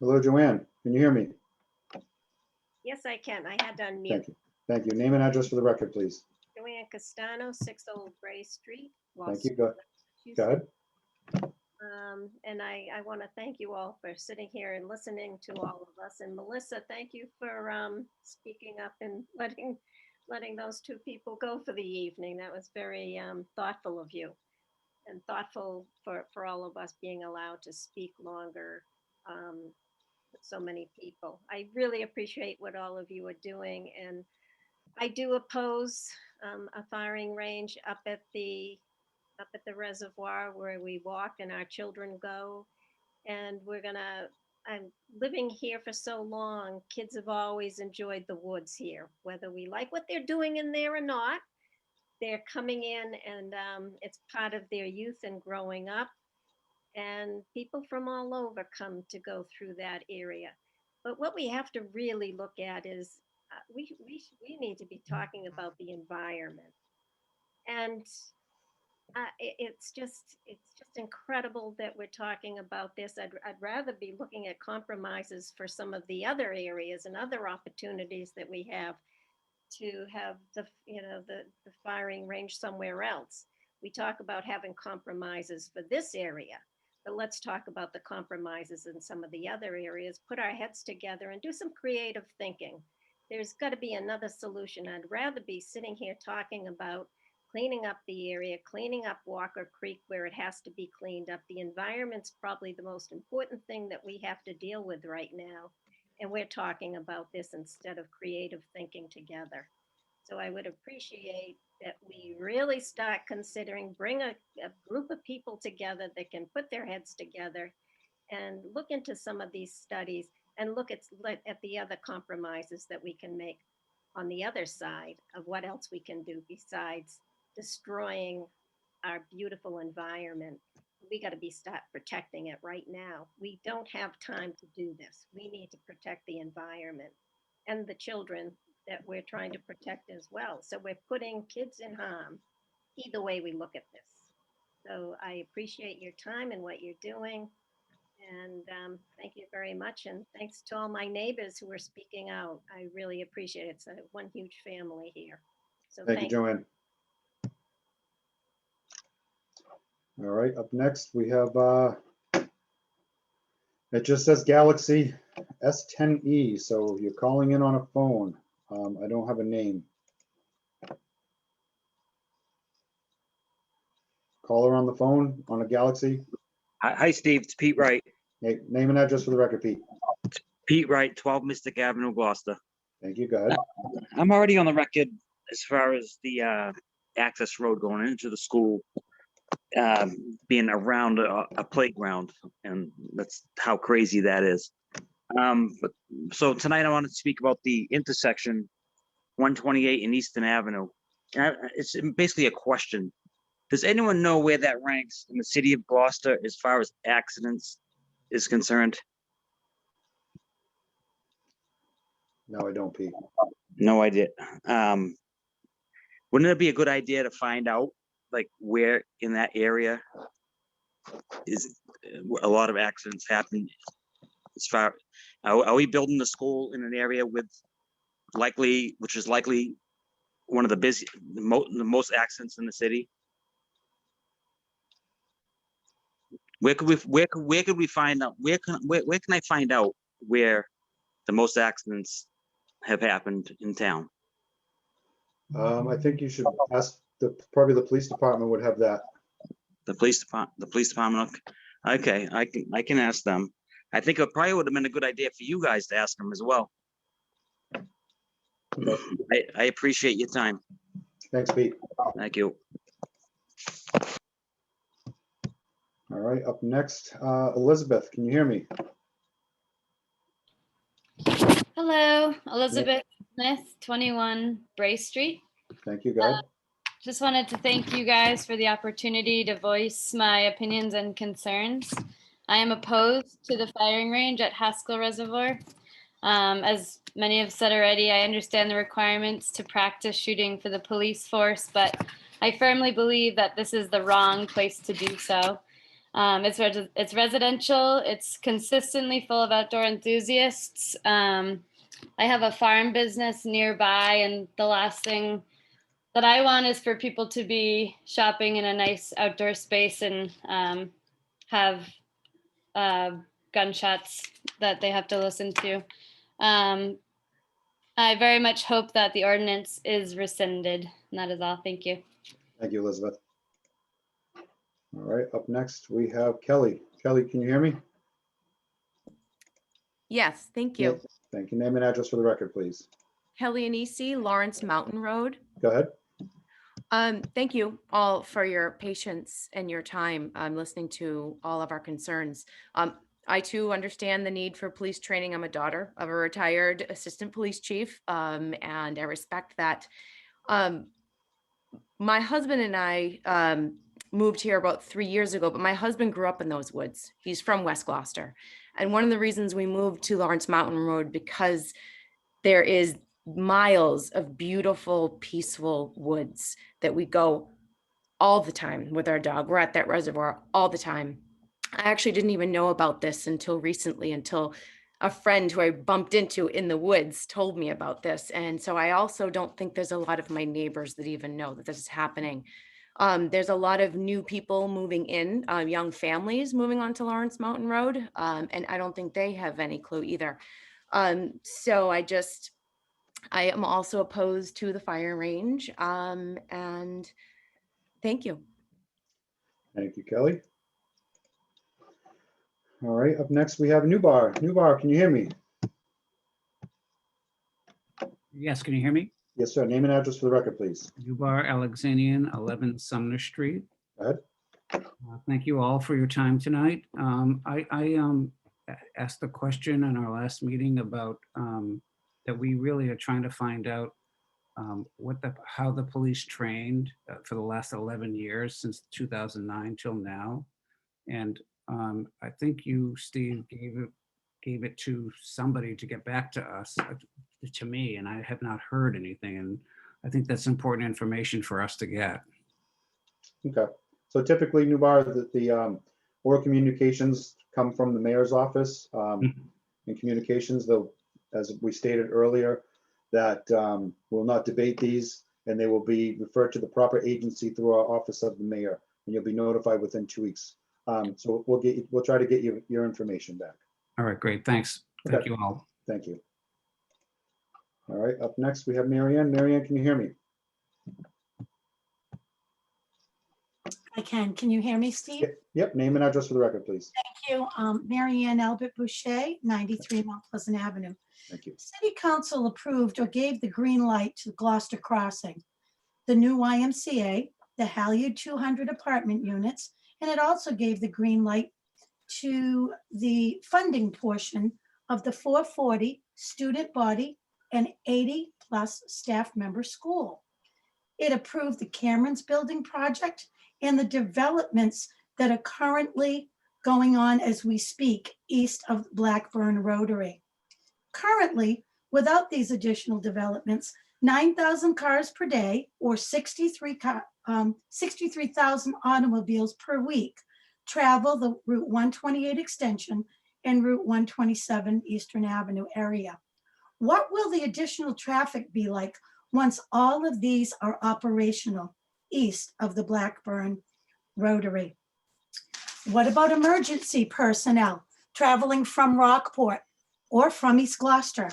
Hello, Joanne. Can you hear me? Yes, I can. I had to unmute. Thank you. Thank you. Name and address for the record, please. Joanne Castano, 6 Old Gray Street. Thank you. Go ahead. And I want to thank you all for sitting here and listening to all of us. And Melissa, thank you for speaking up and letting those 2 people go for the evening. That was very thoughtful of you, and thoughtful for all of us being allowed to speak longer. So many people. I really appreciate what all of you are doing, and I do oppose a firing range up at the reservoir where we walk and our children go. And I'm living here for so long. Kids have always enjoyed the woods here, whether we like what they're doing in there or not. They're coming in, and it's part of their youth and growing up. And people from all over come to go through that area. But what we have to really look at is we need to be talking about the environment. And it's just incredible that we're talking about this. I'd rather be looking at compromises for some of the other areas and other opportunities that we have to have the firing range somewhere else. We talk about having compromises for this area, but let's talk about the compromises in some of the other areas, put our heads together and do some creative thinking. There's got to be another solution. I'd rather be sitting here talking about cleaning up the area, cleaning up Walker Creek where it has to be cleaned up. The environment's probably the most important thing that we have to deal with right now. And we're talking about this instead of creative thinking together. So I would appreciate that we really start considering, bring a group of people together that can put their heads together and look into some of these studies and look at the other compromises that we can make on the other side of what else we can do besides destroying our beautiful environment. We got to start protecting it right now. We don't have time to do this. We need to protect the environment and the children that we're trying to protect as well. So we're putting kids in harm either way we look at this. So I appreciate your time and what you're doing. And thank you very much. And thanks to all my neighbors who are speaking out. I really appreciate it. It's one huge family here. So Thank you, Joanne. All right, up next we have, it just says Galaxy S10e, so you're calling in on a phone. I don't have a name. Caller on the phone on a Galaxy. Hi, Steve. It's Pete Wright. Hey, name and address for the record, Pete. Pete Wright, 12 Mystic Avenue, Gloucester. Thank you. Go ahead. I'm already on the record as far as the access road going into the school being around a playground, and that's how crazy that is. So tonight I wanted to speak about the intersection 128 and Eastern Avenue. And it's basically a question. Does anyone know where that ranks in the city of Gloucester as far as accidents is concerned? No, I don't, Pete. No idea. Wouldn't it be a good idea to find out, like, where in that area is a lot of accidents happen? As far, are we building the school in an area with which is likely one of the the most accidents in the city? Where could we find out? Where can I find out where the most accidents have happened in town? I think you should ask probably the police department would have that. The police department. Okay, I can ask them. I think it probably would have been a good idea for you guys to ask them as well. I appreciate your time. Thanks, Pete. Thank you. All right, up next, Elizabeth, can you hear me? Hello, Elizabeth Smith, 21 Bray Street. Thank you, guys. Just wanted to thank you guys for the opportunity to voice my opinions and concerns. I am opposed to the firing range at Haskell Reservoir. As many have said already, I understand the requirements to practice shooting for the police force, but I firmly believe that this is the wrong place to do so. It's residential. It's consistently full of outdoor enthusiasts. I have a farm business nearby, and the last thing that I want is for people to be shopping in a nice outdoor space and have gunshots that they have to listen to. I very much hope that the ordinance is rescinded. And that is all. Thank you. Thank you, Elizabeth. All right, up next, we have Kelly. Kelly, can you hear me? Yes, thank you. Thank you. Name and address for the record, please. Kelly Anisi, Lawrence Mountain Road. Go ahead. Thank you all for your patience and your time listening to all of our concerns. I too understand the need for police training. I'm a daughter of a retired assistant police chief, and I respect that. My husband and I moved here about 3 years ago, but my husband grew up in those woods. He's from West Gloucester. And one of the reasons we moved to Lawrence Mountain Road because there is miles of beautiful, peaceful woods that we go all the time with our dog. We're at that reservoir all the time. I actually didn't even know about this until recently, until a friend who I bumped into in the woods told me about this. And so I also don't think there's a lot of my neighbors that even know that this is happening. There's a lot of new people moving in, young families moving onto Lawrence Mountain Road, and I don't think they have any clue either. So I am also opposed to the fire range, and thank you. Thank you, Kelly. All right, up next we have Newbar. Newbar, can you hear me? Yes, can you hear me? Yes, sir. Name and address for the record, please. Yubar Alexanian, 11 Sumner Street. Go ahead. Thank you all for your time tonight. I asked the question in our last meeting about that we really are trying to find out how the police trained for the last 11 years since 2009 till now. And I think you, Steve, gave it to somebody to get back to us, to me, and I have not heard anything. And I think that's important information for us to get. Okay. So typically, Newbar, the oral communications come from the mayor's office. In communications, though, as we stated earlier, that we'll not debate these, and they will be referred to the proper agency through our office of the mayor, and you'll be notified within 2 weeks. So we'll try to get you your information back. All right, great. Thanks. Okay. Thank you all. Thank you. All right, up next we have Marianne. Marianne, can you hear me? I can. Can you hear me, Steve? Yep, name and address for the record, please. Thank you. Marianne Albert Boucher, 93 Mount Pleasant Avenue. Thank you. City Council approved or gave the green light to Gloucester Crossing, the new YMCA, the Halyard 200 apartment units, and it also gave the green light to the funding portion of the 440 student body and 80 plus staff member school. It approved the Cameron's Building project and the developments that are currently going on as we speak east of Blackburn Rotary. Currently, Without these additional developments, 9,000 cars per day or 63,000 automobiles per week travel the Route 128 extension and Route 127 Eastern Avenue area. What will the additional traffic be like once all of these are operational east of the Blackburn Rotary? What about emergency personnel traveling from Rockport or from East Gloucester?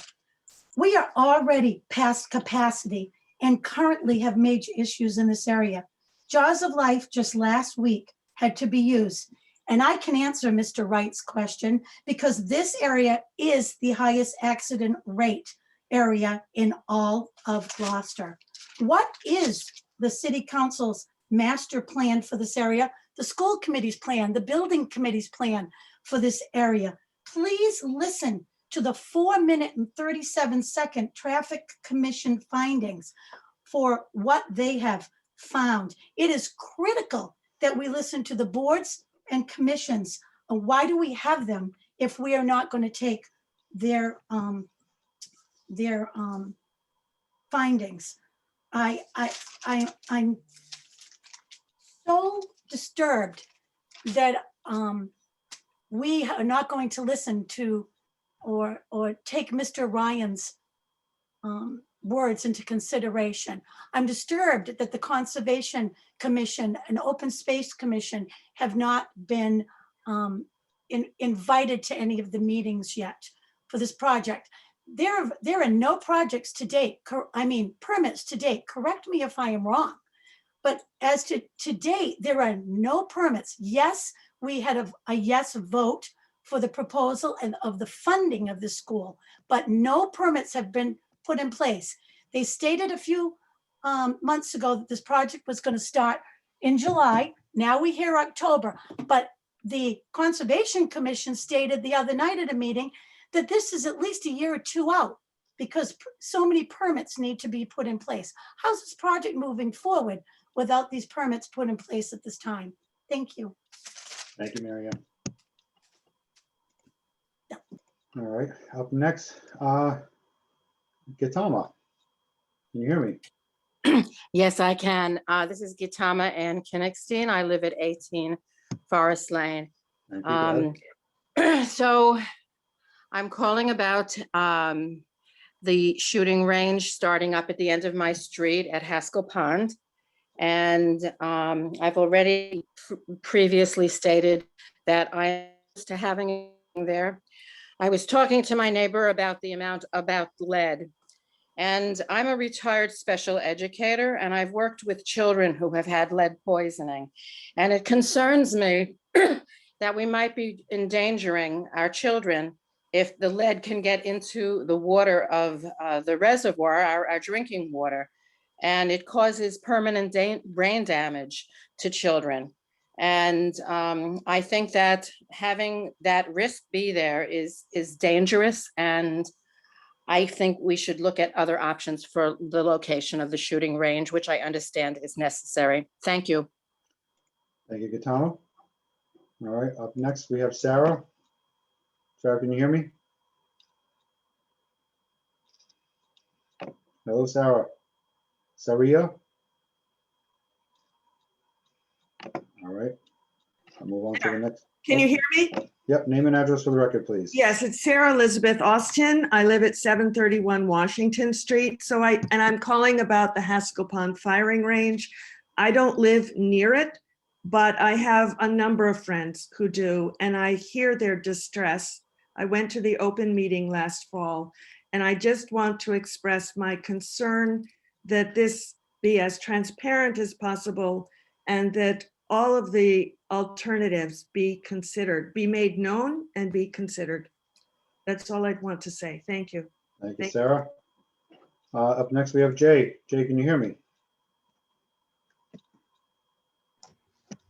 We are already past capacity and currently have major issues in this area. Jaws of Life just last week had to be used. And I can answer Mr. Wright's question because this area is the highest accident rate area in all of Gloucester. What is the city council's master plan for this area? The school committee's plan, the building committee's plan for this area? Please listen to the 4-minute and 37-second traffic commission findings for what they have found. It is critical that we listen to the boards and commissions. Why do we have them if we are not going to take their findings? I'm so disturbed that we are not going to listen to or take Mr. Ryan's words into consideration. I'm disturbed that the Conservation Commission and Open Space Commission have not been invited to any of the meetings yet for this project. There are no projects to date, permits to date. Correct me if I am wrong. But as to date, there are no permits. Yes, we had a yes vote for the proposal and of the funding of the school, but no permits have been put in place. They stated a few months ago that this project was going to start in July. Now we hear October, but the Conservation Commission stated the other night at a meeting that this is at least a year or two out because so many permits need to be put in place. How's this project moving forward without these permits put in place at this time? Thank you. Thank you, Mary Ann. All right, up next, Gitama. Can you hear me? Yes, I can. This is Gitama Ann Kinnickstein. I live at 18 Forest Lane. Thank you, go ahead. So I'm calling about the shooting range starting up at the end of my street at Haskell Pond. And I've already previously stated that I'm used to having it there. I was talking to my neighbor about lead. And I'm a retired special educator, and I've worked with children who have had lead poisoning. And it concerns me that we might be endangering our children if the lead can get into the water of the reservoir, our drinking water, and it causes permanent brain damage to children. And I think that having that risk be there is dangerous, and I think we should look at other options for the location of the shooting range, which I understand is necessary. Thank you. Thank you, Gitama. All right, up next we have Sarah. Sarah, can you hear me? Hello, Sarah. Saria? All right, I'll move on to the next. Can you hear me? Yep, name and address for the record, please. Yes, it's Sarah Elizabeth Austin. I live at 731 Washington Street. I'm calling about the Haskell Pond firing range. I don't live near it, but I have a number of friends who do, and I hear their distress. I went to the open meeting last fall, and I just want to express my concern that this be as transparent as possible and that all of the alternatives be considered, be made known and be considered. That's all I'd want to say. Thank you. Thank you, Sarah. Up next, we have Jay. Jay, can you hear me?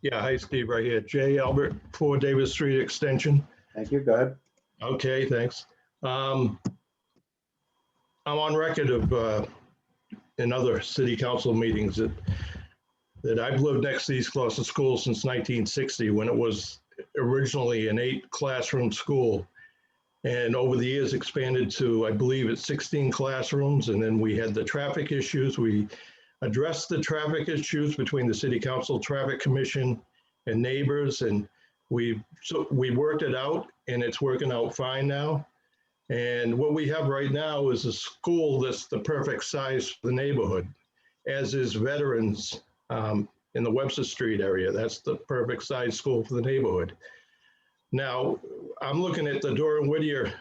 Yeah, hi, Steve, right here. Jay Albert, 4 Davis Street Extension. Thank you, go ahead. Okay, thanks. I'm on record of, in other city council meetings that I've lived next to East Gloucester School since 1960, when it was originally an 8 classroom school. And over the years expanded to, I believe it's 16 classrooms. And then we had the traffic issues. We addressed the traffic issues between the City Council, Traffic Commission, and neighbors. And we worked it out, and it's working out fine now. And what we have right now is a school that's the perfect size for the neighborhood, as is Veterans in the Webster Street area. That's the perfect size school for the neighborhood. Now, I'm looking at the Dora Whittier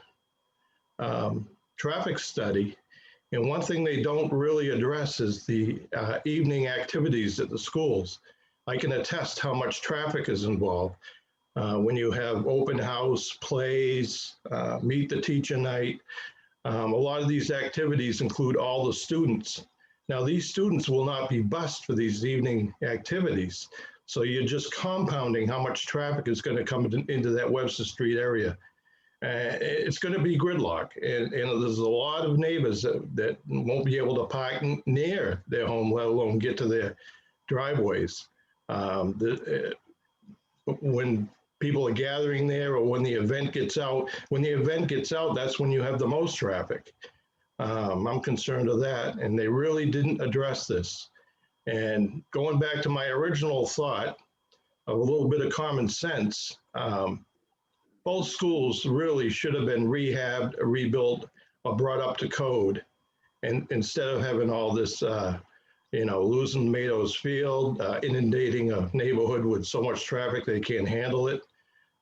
traffic study, and one thing they don't really address is the evening activities at the schools. I can attest how much traffic is involved when you have open house, plays, meet the teacher night. A lot of these activities include all the students. Now, these students will not be bused for these evening activities. So you're just compounding how much traffic is going to come into that Webster Street area. It's going to be gridlock. And there's a lot of neighbors that won't be able to park near their home, let alone get to their driveways. When people are gathering there, or when the event gets out, that's when you have the most traffic. I'm concerned of that, and they really didn't address this. And going back to my original thought of a little bit of common sense, both schools really should have been rehabbed, rebuilt, or brought up to code. And instead of having all this, losing Meadows Field, inundating a neighborhood with so much traffic they can't handle it.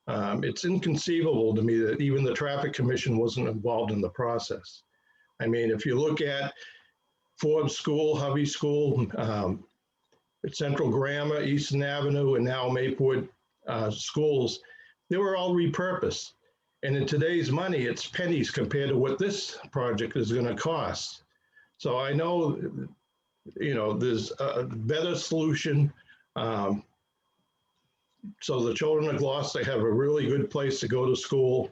It's inconceivable to me that even the Traffic Commission wasn't involved in the process. I mean, if you look at Forbes School, Hovey School, Central Grammar, Eastern Avenue, and now Maplewood schools, they were all repurposed. And in today's money, it's pennies compared to what this project is going to cost. So I know, there's a better solution. So the children of Gloucester have a really good place to go to school.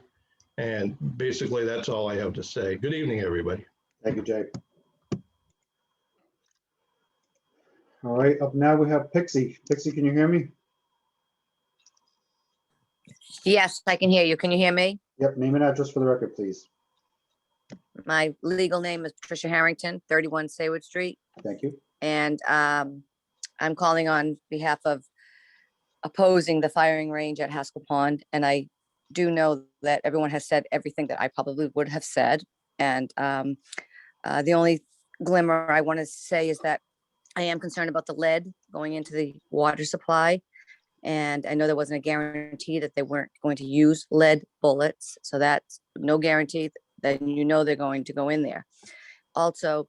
And basically, that's all I have to say. Good evening, everybody. Thank you, Jay. All right, up now we have Pixie. Pixie, can you hear me? Yes, I can hear you. Can you hear me? Yep, name and address for the record, please. My legal name is Patricia Harrington, 31 Saywood Street. Thank you. And I'm calling on behalf of opposing the firing range at Haskell Pond. And I do know that everyone has said everything that I probably would have said. And the only glimmer I want to say is that I am concerned about the lead going into the water supply. And I know there wasn't a guarantee that they weren't going to use lead bullets. So that's no guarantee that they're going to go in there. Also,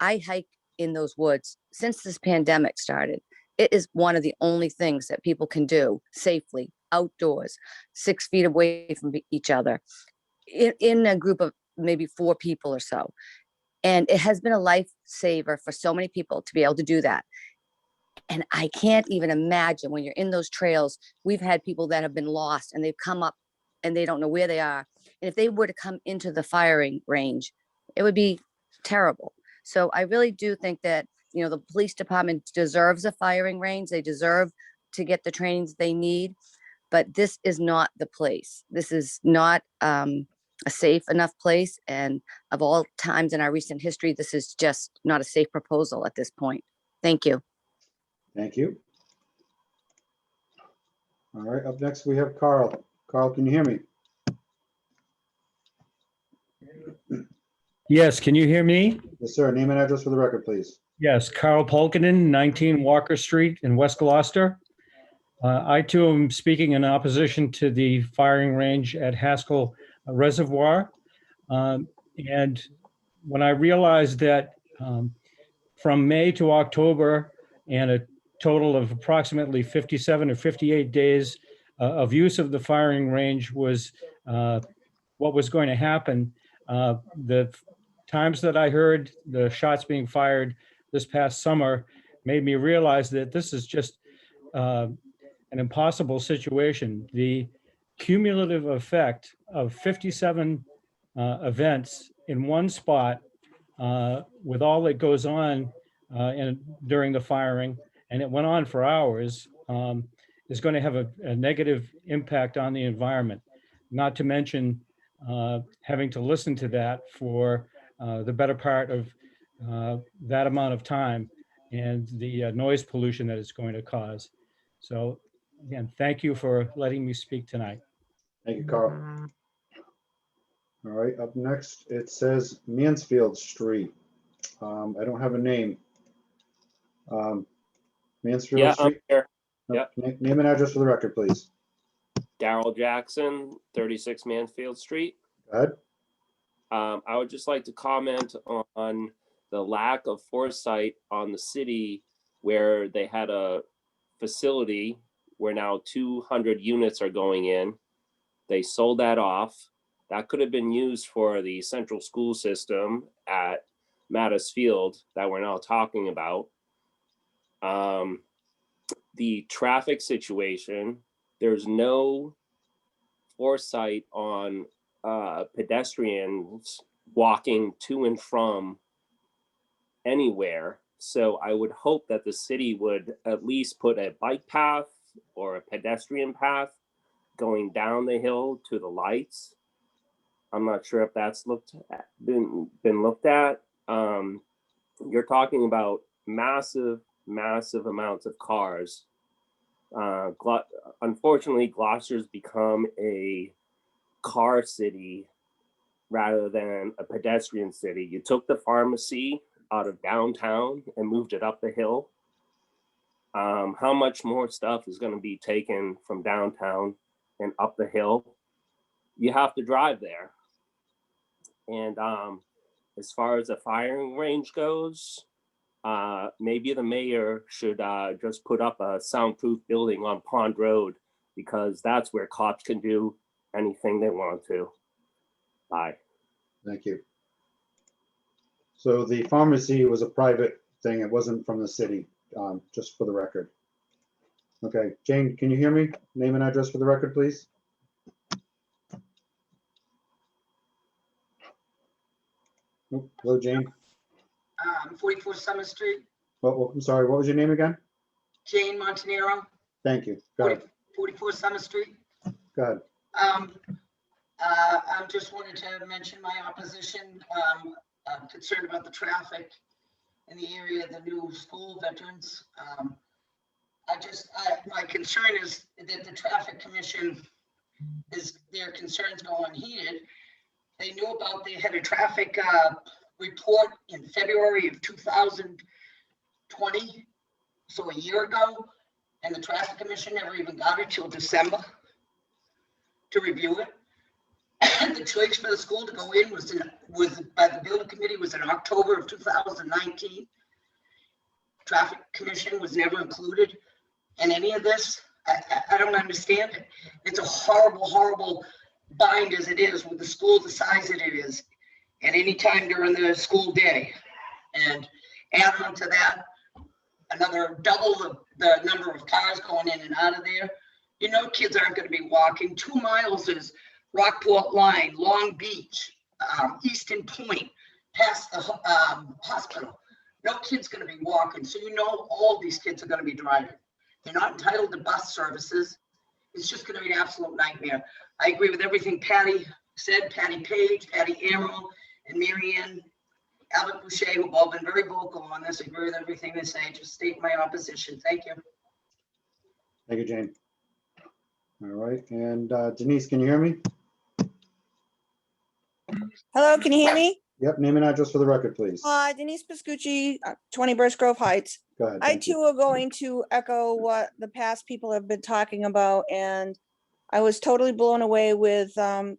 I hike in those woods since this pandemic started. It is one of the only things that people can do safely outdoors, 6 feet away from each other, in a group of maybe 4 people or so. And it has been a lifesaver for so many people to be able to do that. And I can't even imagine when you're in those trails, we've had people that have been lost and they've come up and they don't know where they are. And if they were to come into the firing range, it would be terrible. So I really do think that, the police department deserves a firing range. They deserve to get the trainings they need, but this is not the place. This is not a safe enough place. And of all times in our recent history, this is just not a safe proposal at this point. Thank you. Thank you. All right, up next we have Carl. Carl, can you hear me? Yes, can you hear me? Yes, sir. Name and address for the record, please. Yes, Carl Polkinen, 19 Walker Street in West Gloucester. I too am speaking in opposition to the firing range at Haskell Reservoir. And when I realized that from May to October and a total of approximately 57 or 58 days of use of the firing range was what was going to happen, the times that I heard the shots being fired this past summer made me realize that this is just an impossible situation. The cumulative effect of 57 events in one spot with all that goes on during the firing, and it went on for hours, is going to have a negative impact on the environment. Not to mention having to listen to that for the better part of that amount of time and the noise pollution that it's going to cause. So again, thank you for letting me speak tonight. Thank you, Carl. All right, up next, it says Mansfield Street. I don't have a name. Mansfield Yeah, I'm Street? here. No, Yep. Name and address for the record, please. Daryl Jackson, 36 Mansfield Street. Go ahead. I would just like to comment on the lack of foresight on the city where they had a facility where now 200 units are going in. They sold that off. That could have been used for the central school system at Mattis Field that we're now talking about. The traffic situation, there's no foresight on pedestrians walking to and from anywhere. So I would hope that the city would at least put a bike path or a pedestrian path going down the hill to the lights. I'm not sure if that's been looked at. You're talking about massive amounts of cars. Unfortunately, Gloucester's become a car city rather than a pedestrian city. You took the pharmacy out of downtown and moved it up the hill. How much more stuff is going to be taken from downtown and up the hill? You have to drive there. And as far as the firing range goes, maybe the mayor should just put up a soundproof building on Pond Road, because that's where cops can do anything they want to. Bye. Thank you. So the pharmacy was a private thing. It wasn't from the city, just for the record. Okay, Jane, can you hear me? Name and address for the record, please. Oh, hello, Jane. 44 Summer Street, Oh, I'm sorry, what was your name again? Jane Montanero, Thank you. Go ahead. 44 Summer Street. Go ahead. I just wanted to mention my opposition. I'm concerned about the traffic in the area of the new school veterans. My concern is that the traffic commission their concerns go unheeded. They knew they had a traffic report in February of 2020, so a year ago, and the traffic commission never even got it till December to review it. The choice for the school to go in was by the building committee was in October of 2019. Traffic commission was never included in any of this. I don't understand it. It's a horrible bind as it is with the school the size that it is at any time during the school day. And add on to that, another double the number of cars going in and out of there. You know, kids aren't going to be walking. 2 miles is Rockport Line, Long Beach, Easton Point, past the hospital. No kid's going to be walking. So you know all these kids are going to be driving. They're not entitled to bus services. It's just going to be an absolute nightmare. I agree with everything Patty said, Patty Page, Patty Emerald, and Marianne Albert Boucher, who've all been very vocal on this. I agree with everything they say. Just state my opposition. Thank you. Thank you, Jane. All right, and Denise, can you hear me? Hello, can you hear me? Yep, name and address for the record, please. Denise Piscucci, 20 Birch Grove Heights. Go ahead. I thank you. too are going to echo what the past people have been talking about, and I was totally blown away with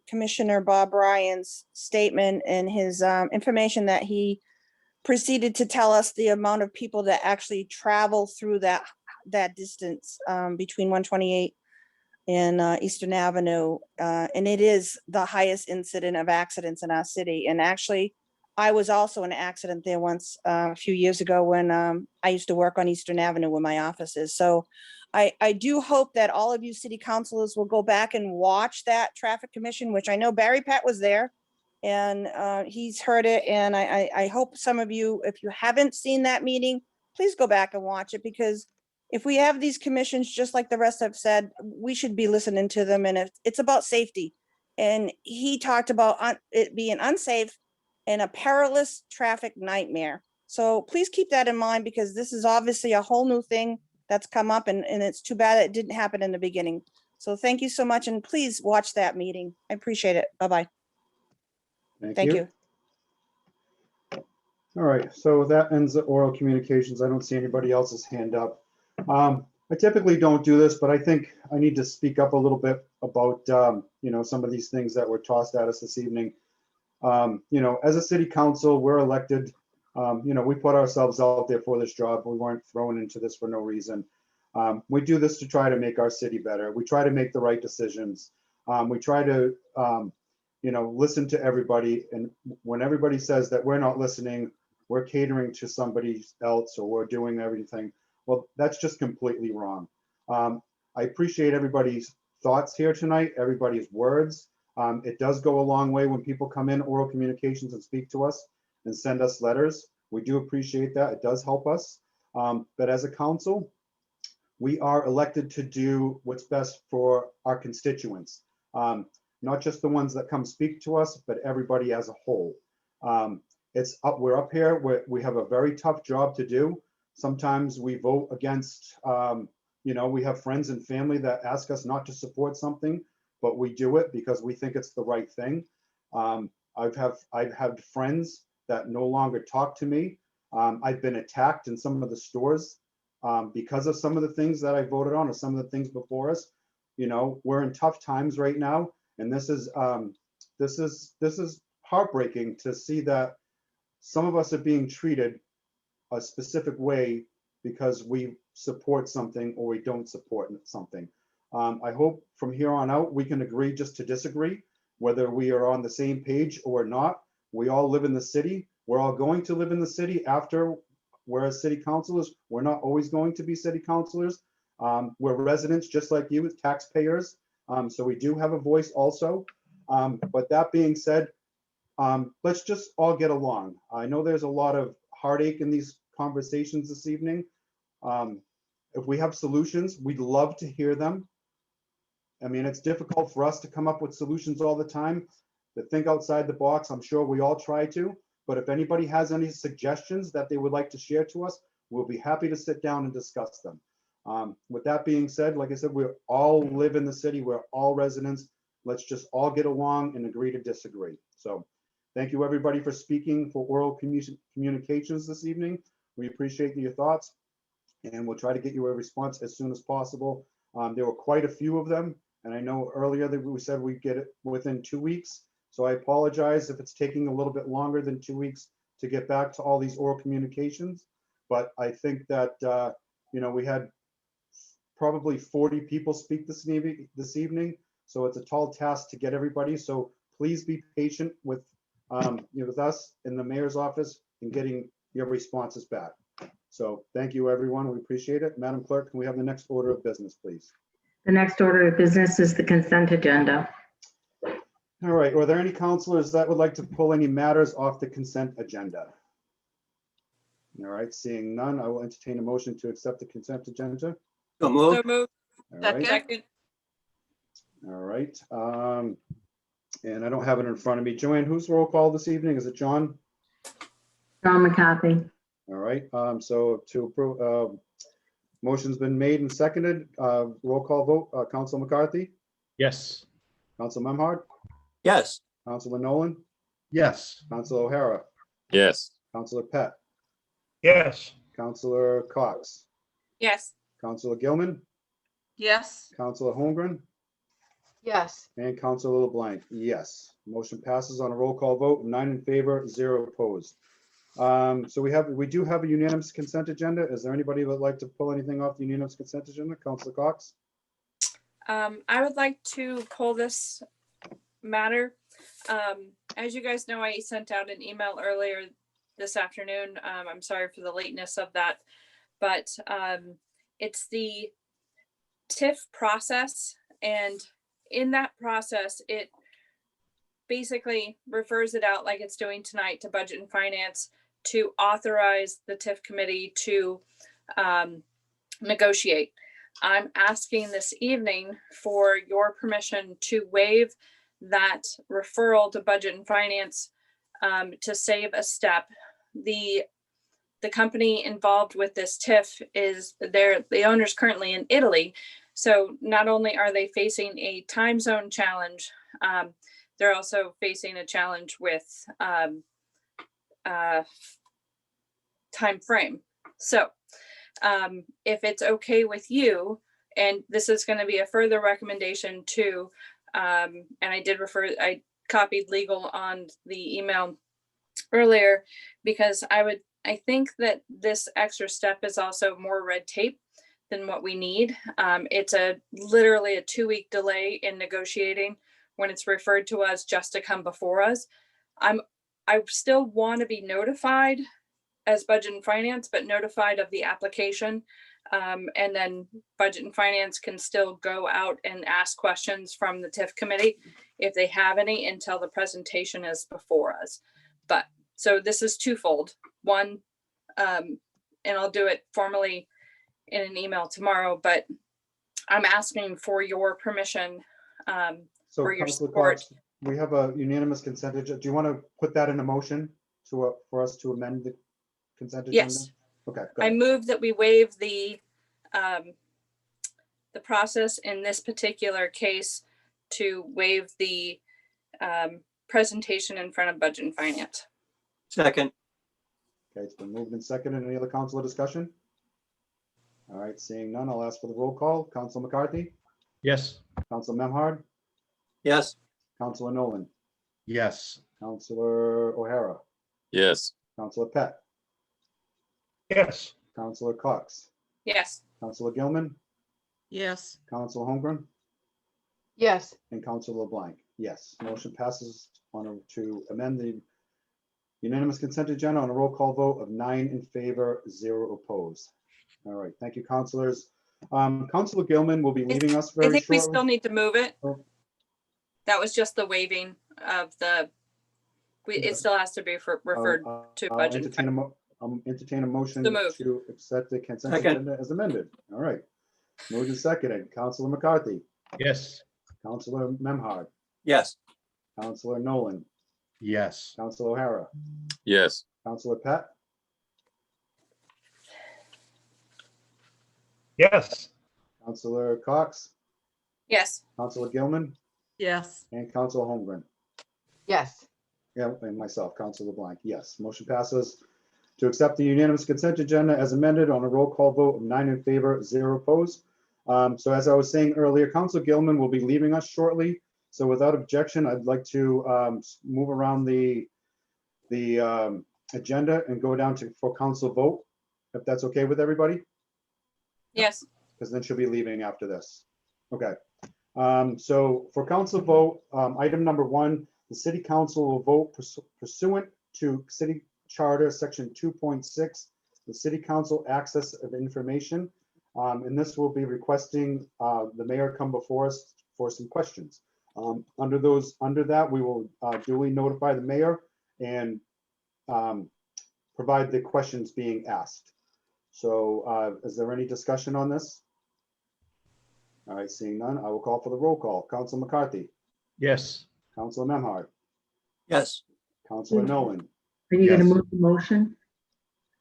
Commissioner Bob Ryan's statement and his information that he proceeded to tell us the amount of people that actually travel through that distance between 128 and Eastern Avenue. And it is the highest incident of accidents in our city. And actually, I was also in an accident there once a few years ago when I used to work on Eastern Avenue where my office is. So I do hope that all of you city councilors will go back and watch that traffic commission, which I know Barry Pat was there and he's heard it. And I hope some of you, if you haven't seen that meeting, please go back and watch it, because if we have these commissions, just like the rest have said, we should be listening to them. And it's about safety. And he talked about it being unsafe and a perilous traffic nightmare. So please keep that in mind, because this is obviously a whole new thing that's come up, and it's too bad it didn't happen in the beginning. So thank you so much, and please watch that meeting. I appreciate it. Bye-bye. Thank you. All right, so that ends the oral communications. I don't see anybody else's hand up. I typically don't do this, but I think I need to speak up a little bit about, you know, some of these things that were tossed at us this evening. You know, as a city council, we're elected. You know, we put ourselves out there for this job. We weren't thrown into this for no reason. We do this to try to make our city better. We try to make the right decisions. We try to, you know, listen to everybody. And when everybody says that we're not listening, we're catering to somebody else, or we're doing everything, well, that's just completely wrong. I appreciate everybody's thoughts here tonight, everybody's words. It does go a long way when people come in oral communications and speak to us and send us letters. We do appreciate that. It does help us. But as a council, we are elected to do what's best for our constituents, not just the ones that come speak to us, but everybody as a whole. We're up here, we have a very tough job to do. Sometimes we vote against, you know, we have friends and family that ask us not to support something, but we do it because we think it's the right thing. I've had friends that no longer talk to me. I've been attacked in some of the stores because of some of the things that I voted on, or some of the things before us. You know, we're in tough times right now, and this is heartbreaking to see that some of us are being treated a specific way because we support something or we don't support something. I hope from here on out we can agree just to disagree, whether we are on the same page or not. We all live in the city. We're all going to live in the city after we're city councilors. We're not always going to be city councilors. We're residents just like you, taxpayers. So we do have a voice also. But that being said, let's just all get along. I know there's a lot of heartache in these conversations this evening. If we have solutions, we'd love to hear them. I mean, it's difficult for us to come up with solutions all the time, to think outside the box. I'm sure we all try to, but if anybody has any suggestions that they would like to share to us, we'll be happy to sit down and discuss them. With that being said, like I said, we all live in the city. We're all residents. Let's just all get along and agree to disagree. So thank you everybody for speaking for oral communications this evening. We appreciate your thoughts, and we'll try to get you a response as soon as possible. There were quite a few of them, and I know earlier that we said we'd get it within 2 weeks. So I apologize if it's taking a little bit longer than 2 weeks to get back to all these oral communications. But I think that, you know, we had probably 40 people speak this evening. So it's a tall task to get everybody. So please be patient with, you know, with us in the mayor's office in getting your responses back. So thank you, everyone. We appreciate it. Madam Clerk, can we have the next order of business, please? The next order of business is the consent agenda. All right. Are there any counselors that would like to pull any matters off the consent agenda? All right. Seeing none, I will entertain a motion to accept the consent agenda. So moved. So moved. All right. Second. All right. And I don't have it in front of me. Joanne, who's roll call this evening? Is it John? John McCarthy. All right. So to approve, motion's been made and seconded. Roll call vote. Council McCarthy, Yes. Council Memhard, Yes. Councilor Nolan, Yes. Councilor O'Hara, Yes. Councilor Pett, Yes. Councilor Cox, Yes. Councilor Gilman, Yes. Councilor Holmgren, Yes. and Councilor LeBlanc. Yes. Motion passes on a roll call vote, 9 in favor, 0 opposed. So we do have a unanimous consent agenda. Is there anybody that would like to pull anything off the unanimous consent agenda? Councilor Cox? I would like to pull this matter. As you guys know, I sent out an email earlier this afternoon. I'm sorry for the lateness of that, but it's the TIF process. And in that process, it basically refers it out like it's doing tonight to Budget and Finance to authorize the TIF committee to negotiate. I'm asking this evening for your permission to waive that referral to Budget and Finance to save a step. The company involved with this TIF is the owner's currently in Italy. So not only are they facing a time zone challenge, they're also facing a challenge with time frame. So if it's okay with you, and this is going to be a further recommendation too, and I copied legal on the email earlier, because I think that this extra step is also more red tape than what we need. It's literally a 2-week delay in negotiating when it's referred to us just to come before us. I still want to be notified as Budget and Finance, but notified of the application. And then Budget and Finance can still go out and ask questions from the TIF committee if they have any until the presentation is before us. But so this is twofold. One, and I'll do it formally in an email tomorrow, but I'm asking for your permission So for your Councilor support. Cox, we have a unanimous consent agenda. Do you want to put that in a motion for us to amend the consent agenda? Yes. Okay. go I ahead. move that we waive the process in this particular case to waive the presentation in front of Budget and Finance. Second. Okay, it's been moved and seconded. Any other councilor discussion? All right, seeing none, I'll ask for the roll call. Council McCarthy, Yes. Council Memhard, Yes. Councilor Nolan, Yes. Councilor O'Hara, Yes. Councilor Pat, Yes. Councilor Cox, Yes. Councilor Gilman, Yes. Councilor Holmgren, Yes. and Councilor LeBlanc. Yes, motion passes to amend the unanimous consent agenda on a roll call vote of 9 in favor, 0 opposed. All right, thank you, councilors. Councilor Gilman will be leaving us I very think we shortly. still need to move it. Oh. That was just the waiving of it still has to be referred to I'll Budget. entertain a motion So moved. to accept the consent Second. agenda as amended. All right. Moved and seconded. Councilor McCarthy, Yes. Councilor Memhard, Yes. Councilor Nolan, Yes. Councilor O'Hara, Yes. Councilor Pat, Yes. Councilor Cox, Yes. Councilor Gilman, Yes. and Councilor Holmgren. Yes. Yeah, and myself, Councilor LeBlanc. Yes, motion passes to accept the unanimous consent agenda as amended on a roll call vote of 9 in favor, 0 opposed. So as I was saying earlier, Councilor Gilman will be leaving us shortly. So without objection, I'd like to move around the agenda and go down for council vote, if that's okay with everybody, Yes. because then she'll be leaving after this. Okay. So for council vote, item number 1, the city council will vote pursuant to city charter section 2.6, the city council access of information. And this will be requesting the mayor come before us for some questions. Under that, we will duly notify the mayor and provide the questions being asked. So is there any discussion on this? All right, seeing none, I will call for the roll call. Council McCarthy, Yes. Councilor Memhard, Yes. Councilor Nolan. Are you gonna Yes. move the motion?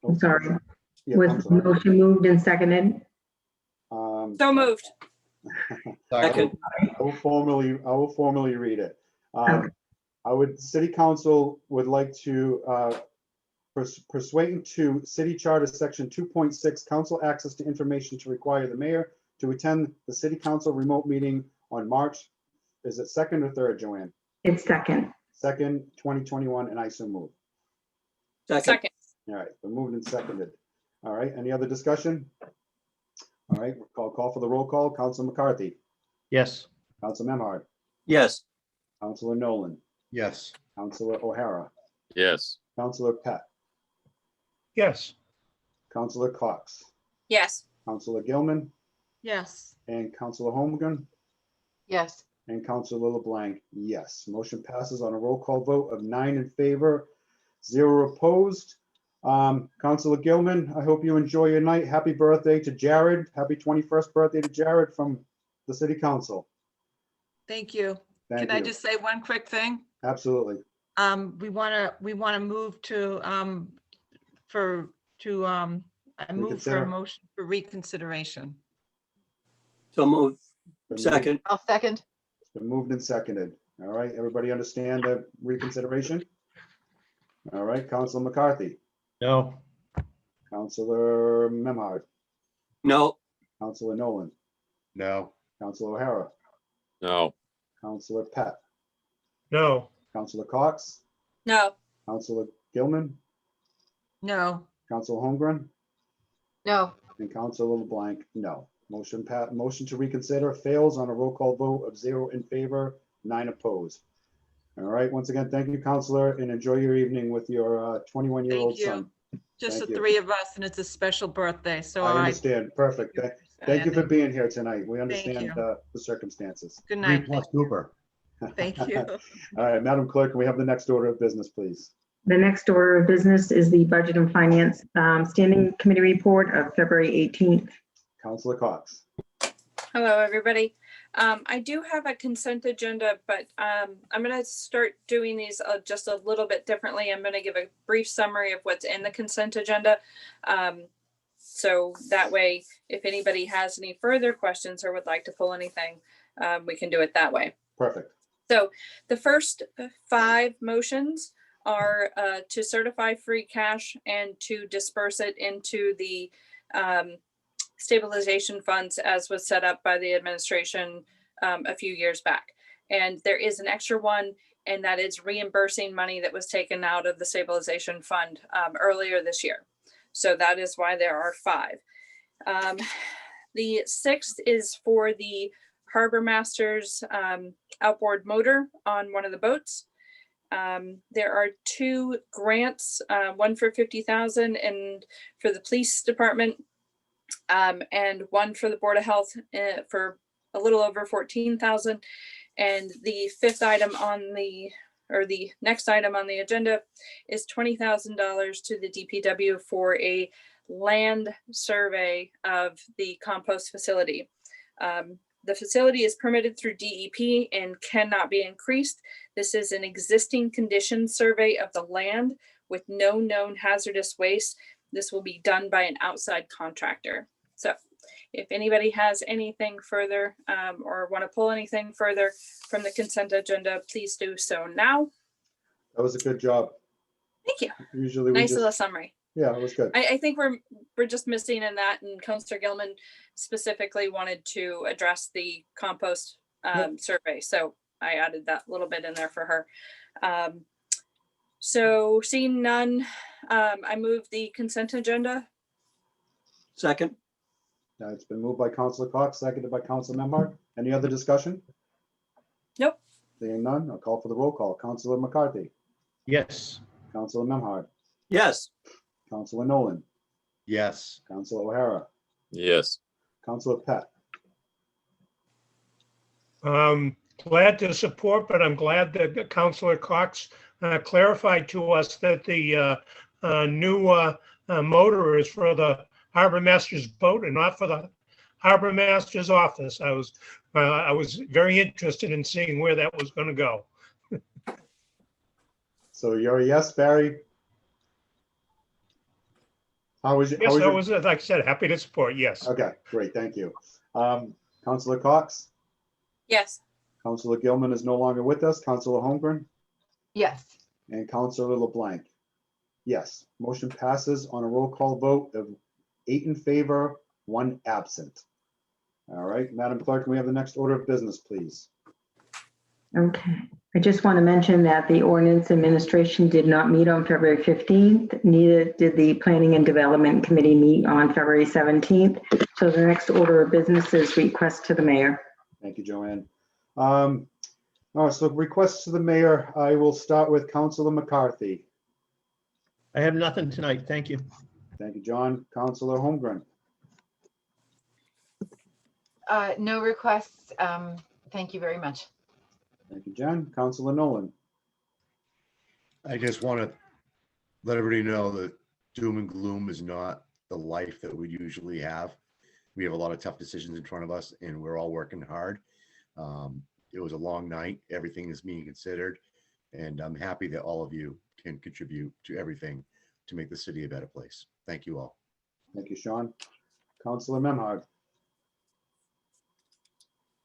Oh, I'm sorry. Yeah, Was I'm the sorry. motion moved and seconded? So moved. Second. I will formally read it. City council would like to pursuant to city charter section 2.6, council access to information to require the mayor to attend the city council remote meeting on March, is it 2nd or 3rd, Joanne? It's second. 2nd, 2021, and I so move. Second. All right, been moved and seconded. All right, any other discussion? All right, call for the roll call. Council McCarthy, Yes. Council Memhard, Yes. Councilor Nolan, Yes. Councilor O'Hara, Yes. Councilor Pat, Yes. Councilor Cox, Yes. Councilor Gilman, Yes. and Councilor Holmgren, Yes. and Councilor LeBlanc. Yes, motion passes on a roll call vote of 9 in favor, 0 opposed. Councilor Gilman, I hope you enjoy your night. Happy birthday to Jared. Happy 21st birthday to Jared from the city council. Thank you. Thank Can I you. just say one quick thing? Absolutely. We want to move to, I move for Reconsider. a motion for reconsideration. So moved. Been moved- Second. I'll second. It's been moved and seconded. All right, everybody understand the reconsideration? All right, Counselor McCarthy, No. Counselor Memhard, No. Counselor Nolan, No. Counselor O'Hara, No. Counselor Pat, No. Counselor Cox, No. Counselor Gilman, No. Counselor Holmgren, No. and Counselor LeBlanc, no. Motion to reconsider fails on a roll call vote of 0 in favor, 9 opposed. All right, once again, thank you, Counselor, and enjoy your evening with your 21-year-old Thank you. son. Just the Thank you. three of us, and it's a special birthday, so I I, understand, perfect. Thank you for being here tonight. We Thank understand you. the circumstances. good night. Cooper. Thank you. All right, Madam Clerk, can we have the next order of business, please? The next order of business is the Budget and Finance Standing Committee Report of February 18th. Counselor Cox. Hello, everybody. I do have a consent agenda, but I'm going to start doing these just a little bit differently. I'm going to give a brief summary of what's in the consent agenda. So that way, if anybody has any further questions or would like to pull anything, we can do it that way. Perfect. So the first 5 motions are to certify free cash and to disperse it into the stabilization funds as was set up by the administration a few years back. And there is an extra one, and that is reimbursing money that was taken out of the stabilization fund earlier this year. So that is why there are 5. The 6th is for the Harbor Masters outboard motor on one of the boats. There are 2 grants, one for $50,000 and for the police department, and one for the Board of Health for a little over $14,000. And the 5th item on the next item on the agenda is $20,000 to the DPW for a land survey of the compost facility. The facility is permitted through DEP and cannot be increased. This is an existing condition survey of the land with no known hazardous waste. This will be done by an outside contractor. So if anybody has anything further or want to pull anything further from the consent agenda, please do so now. That was a good job. Thank you. Usually we Nice just, little summary. yeah, it was good. I think we're just missing in that, and Councilor Gilman specifically wanted to address the compost survey, so I added that little bit in there for her. So seeing none, I move the consent agenda. Second. It's been moved by Counselor Cox, seconded by Counselor Memhard. Any other discussion? Nope. Seeing none, I'll call for the roll call. Counselor McCarthy, Yes. Counselor Memhard, Yes. Counselor Nolan, Yes. Counselor O'Hara, Yes. Counselor Pat. Glad to support, but I'm glad that Councilor Cox clarified to us that the new motor is for the Harbor Master's boat and not for the Harbor Master's office. I was very interested in seeing where that was going to go. So you're a yes, Barry? How was your? Yes, I was, like I said, happy to support, yes. Okay, great, thank you. Counselor Cox, Yes. Counselor Gilman is no longer with us. Counselor Holmgren Yes. and Counselor LeBlanc. Yes, motion passes on a roll call vote of 8 in favor, 1 absent. All right, Madam Clerk, can we have the next order of business, please? Okay, I just want to mention that the ordinance administration did not meet on February 15th. Neither did the Planning and Development Committee meet on February 17th. So the next order of business is request to the mayor. Thank you, Joanne. All right, so requests to the mayor. I will start with Counselor McCarthy. I have nothing tonight. Thank you. Thank you, John. Counselor Holmgren. No requests. Thank you very much. Thank you, Jen. Counselor Nolan. I just want to let everybody know that doom and gloom is not the life that we usually have. We have a lot of tough decisions in front of us and we're all working hard. it was a long night. Everything is being considered. And I'm happy that all of you can contribute to everything to make the city a better place. Thank you all. Thank you, Sean. Counselor Memhard.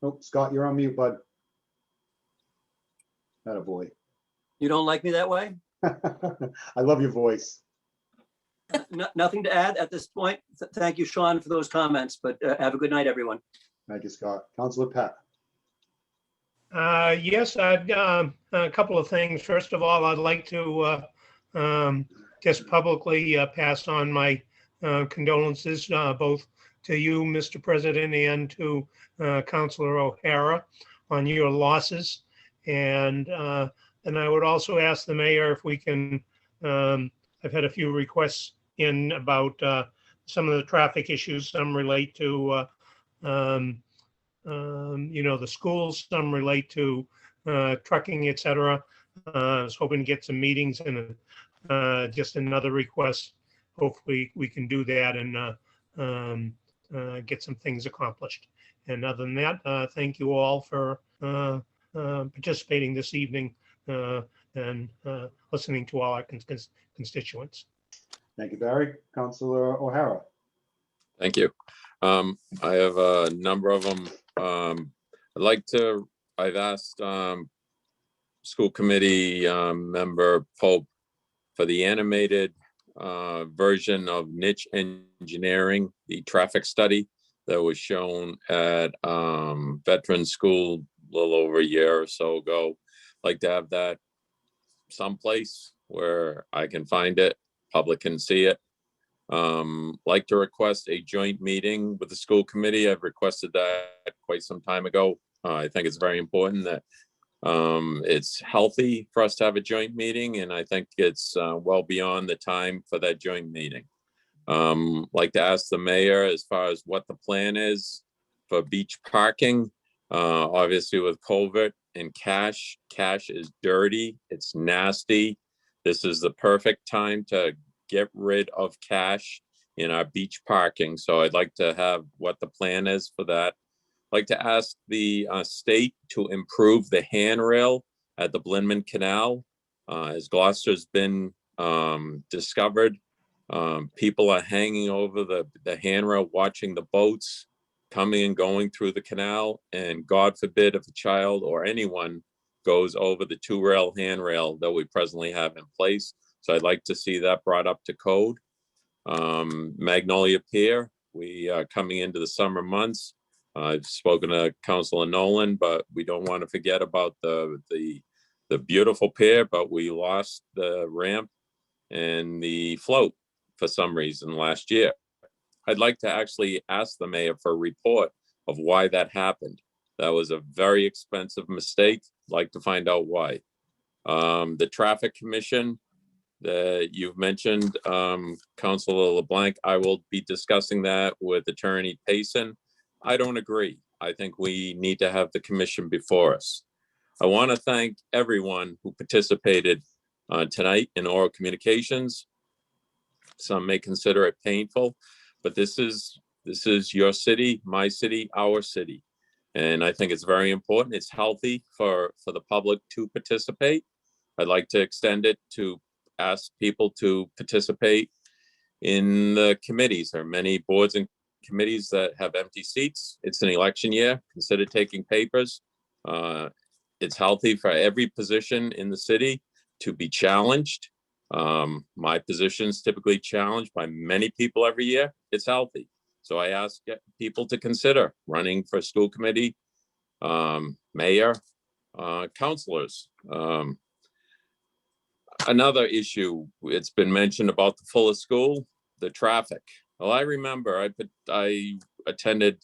Oh, Scott, you're on mute, bud. Attaboy. You don't like me that way? I love your voice. Nothing to add at this point. Thank you, Sean, for those comments, but have a good night, everyone. Thank you, Scott. Counselor Pat. Yes, a couple of things. First of all, I'd like to just publicly pass on my condolences both to you, Mr. President, and to Councilor O'Hara on your losses. And I would also ask the mayor if we can, I've had a few requests in about some of the traffic issues. Some relate to the schools, some relate to trucking, etc. I was hoping to get some meetings and just another request. Hopefully we can do that and get some things accomplished. And other than that, thank you all for participating this evening and listening to all our constituents. Thank you, Barry. Counselor O'Hara. Thank you. I have a number of them. I've asked school committee member Pope for the animated version of niche engineering, the traffic study that was shown at Veteran School a little over a year or so ago. Like to have that someplace where I can find it, public can see it. Like to request a joint meeting with the school committee. I've requested that quite some time ago. I think it's very important that it's healthy for us to have a joint meeting, and I think it's well beyond the time for that joint meeting. Like to ask the mayor as far as what the plan is for beach parking. Obviously with COVID and cash is dirty, it's nasty. This is the perfect time to get rid of cash in our beach parking. So I'd like to have what the plan is for that. I'd like to ask the state to improve the handrail at the Blinman Canal. As Gloucester's been discovered, people are hanging over the handrail, watching the boats coming and going through the canal. And God forbid if a child or anyone goes over the 2-rail handrail that we presently have in place. So I'd like to see that brought up to code. Magnolia Pier, we are coming into the summer months. I've spoken to Councilor Nolan, but we don't want to forget about the beautiful pier, but we lost the ramp and the float for some reason last year. I'd like to actually ask the mayor for a report of why that happened. That was a very expensive mistake. I'd like to find out why. The traffic commission that you've mentioned, Councilor LeBlanc, I will be discussing that with Attorney Payson. I don't agree. I think we need to have the commission before us. I want to thank everyone who participated tonight in oral communications. Some may consider it painful, but this is your city, my city, our city. And I think it's very important. It's healthy for the public to participate. I'd like to extend it to ask people to participate in the committees. There are many boards and committees that have empty seats. It's an election year. Consider taking papers. It's healthy for every position in the city to be challenged. My position is typically challenged by many people every year. It's healthy. So I ask people to consider running for school committee, mayor, councilors. Another issue, it's been mentioned about the Fuller School, the traffic. Well, I remember I attended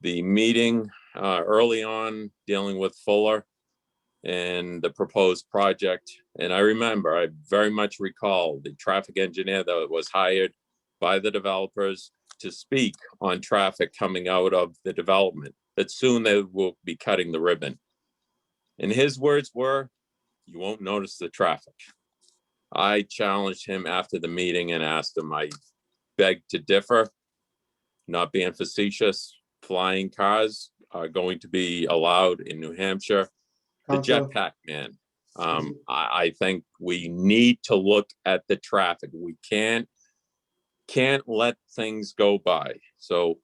the meeting early on dealing with Fuller and the proposed project. And I remember, I very much recall the traffic engineer that was hired by the developers to speak on traffic coming out of the development, that soon they will be cutting the ribbon. And his words were, "You won't notice the traffic." I challenged him after the meeting and asked him, I beg to differ, not being facetious, flying cars. are going to be allowed in New Hampshire. The Counselor? jetpack man. I think we need to look at the traffic. We can't let things go by. So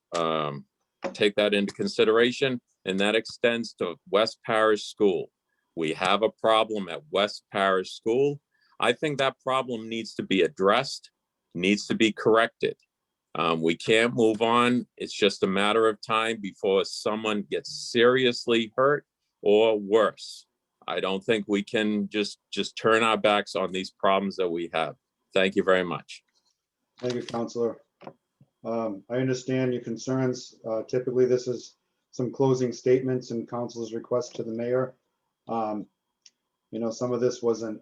take that into consideration, and that extends to West Parish School. We have a problem at West Parish School. I think that problem needs to be addressed, needs to be corrected. We can't move on. It's just a matter of time before someone gets seriously hurt or worse. I don't think we can just turn our backs on these problems that we have. Thank you very much. Thank you, Counselor. I understand your concerns. Typically, this is some closing statements and council's request to the mayor. You know, some of this wasn't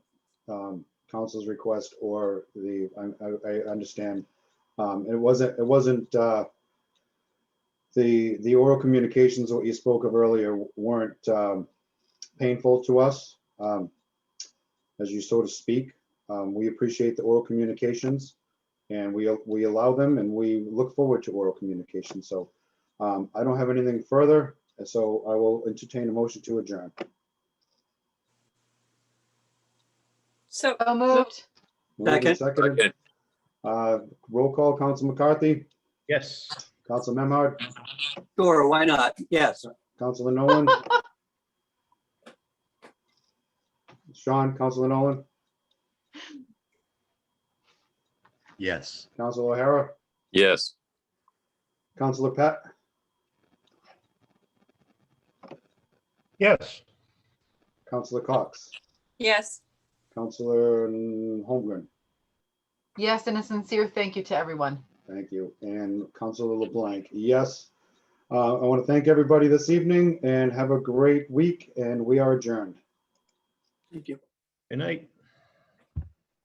council's request or I understand. It wasn't the oral communications, what you spoke of earlier, weren't painful to us, as you so to speak. We appreciate the oral communications, and we allow them, and we look forward to oral communication. So I don't have anything further, so I will entertain a motion to adjourn. So moved. Moved and seconded. Roll call, Council McCarthy, Yes. Council Memhard, Sure, why not? Yes. Councilor Nolan. Sean, Councilor Nolan, Yes. Councilor O'Hara, Yes. Councilor Pat, Yes. Councilor Cox, yes. Councilor Holmgren. Yes, and a sincere thank you to everyone. Thank you. And Councilor LeBlanc, yes. I want to thank everybody this evening and have a great week, and we are adjourned. Thank you. Good night.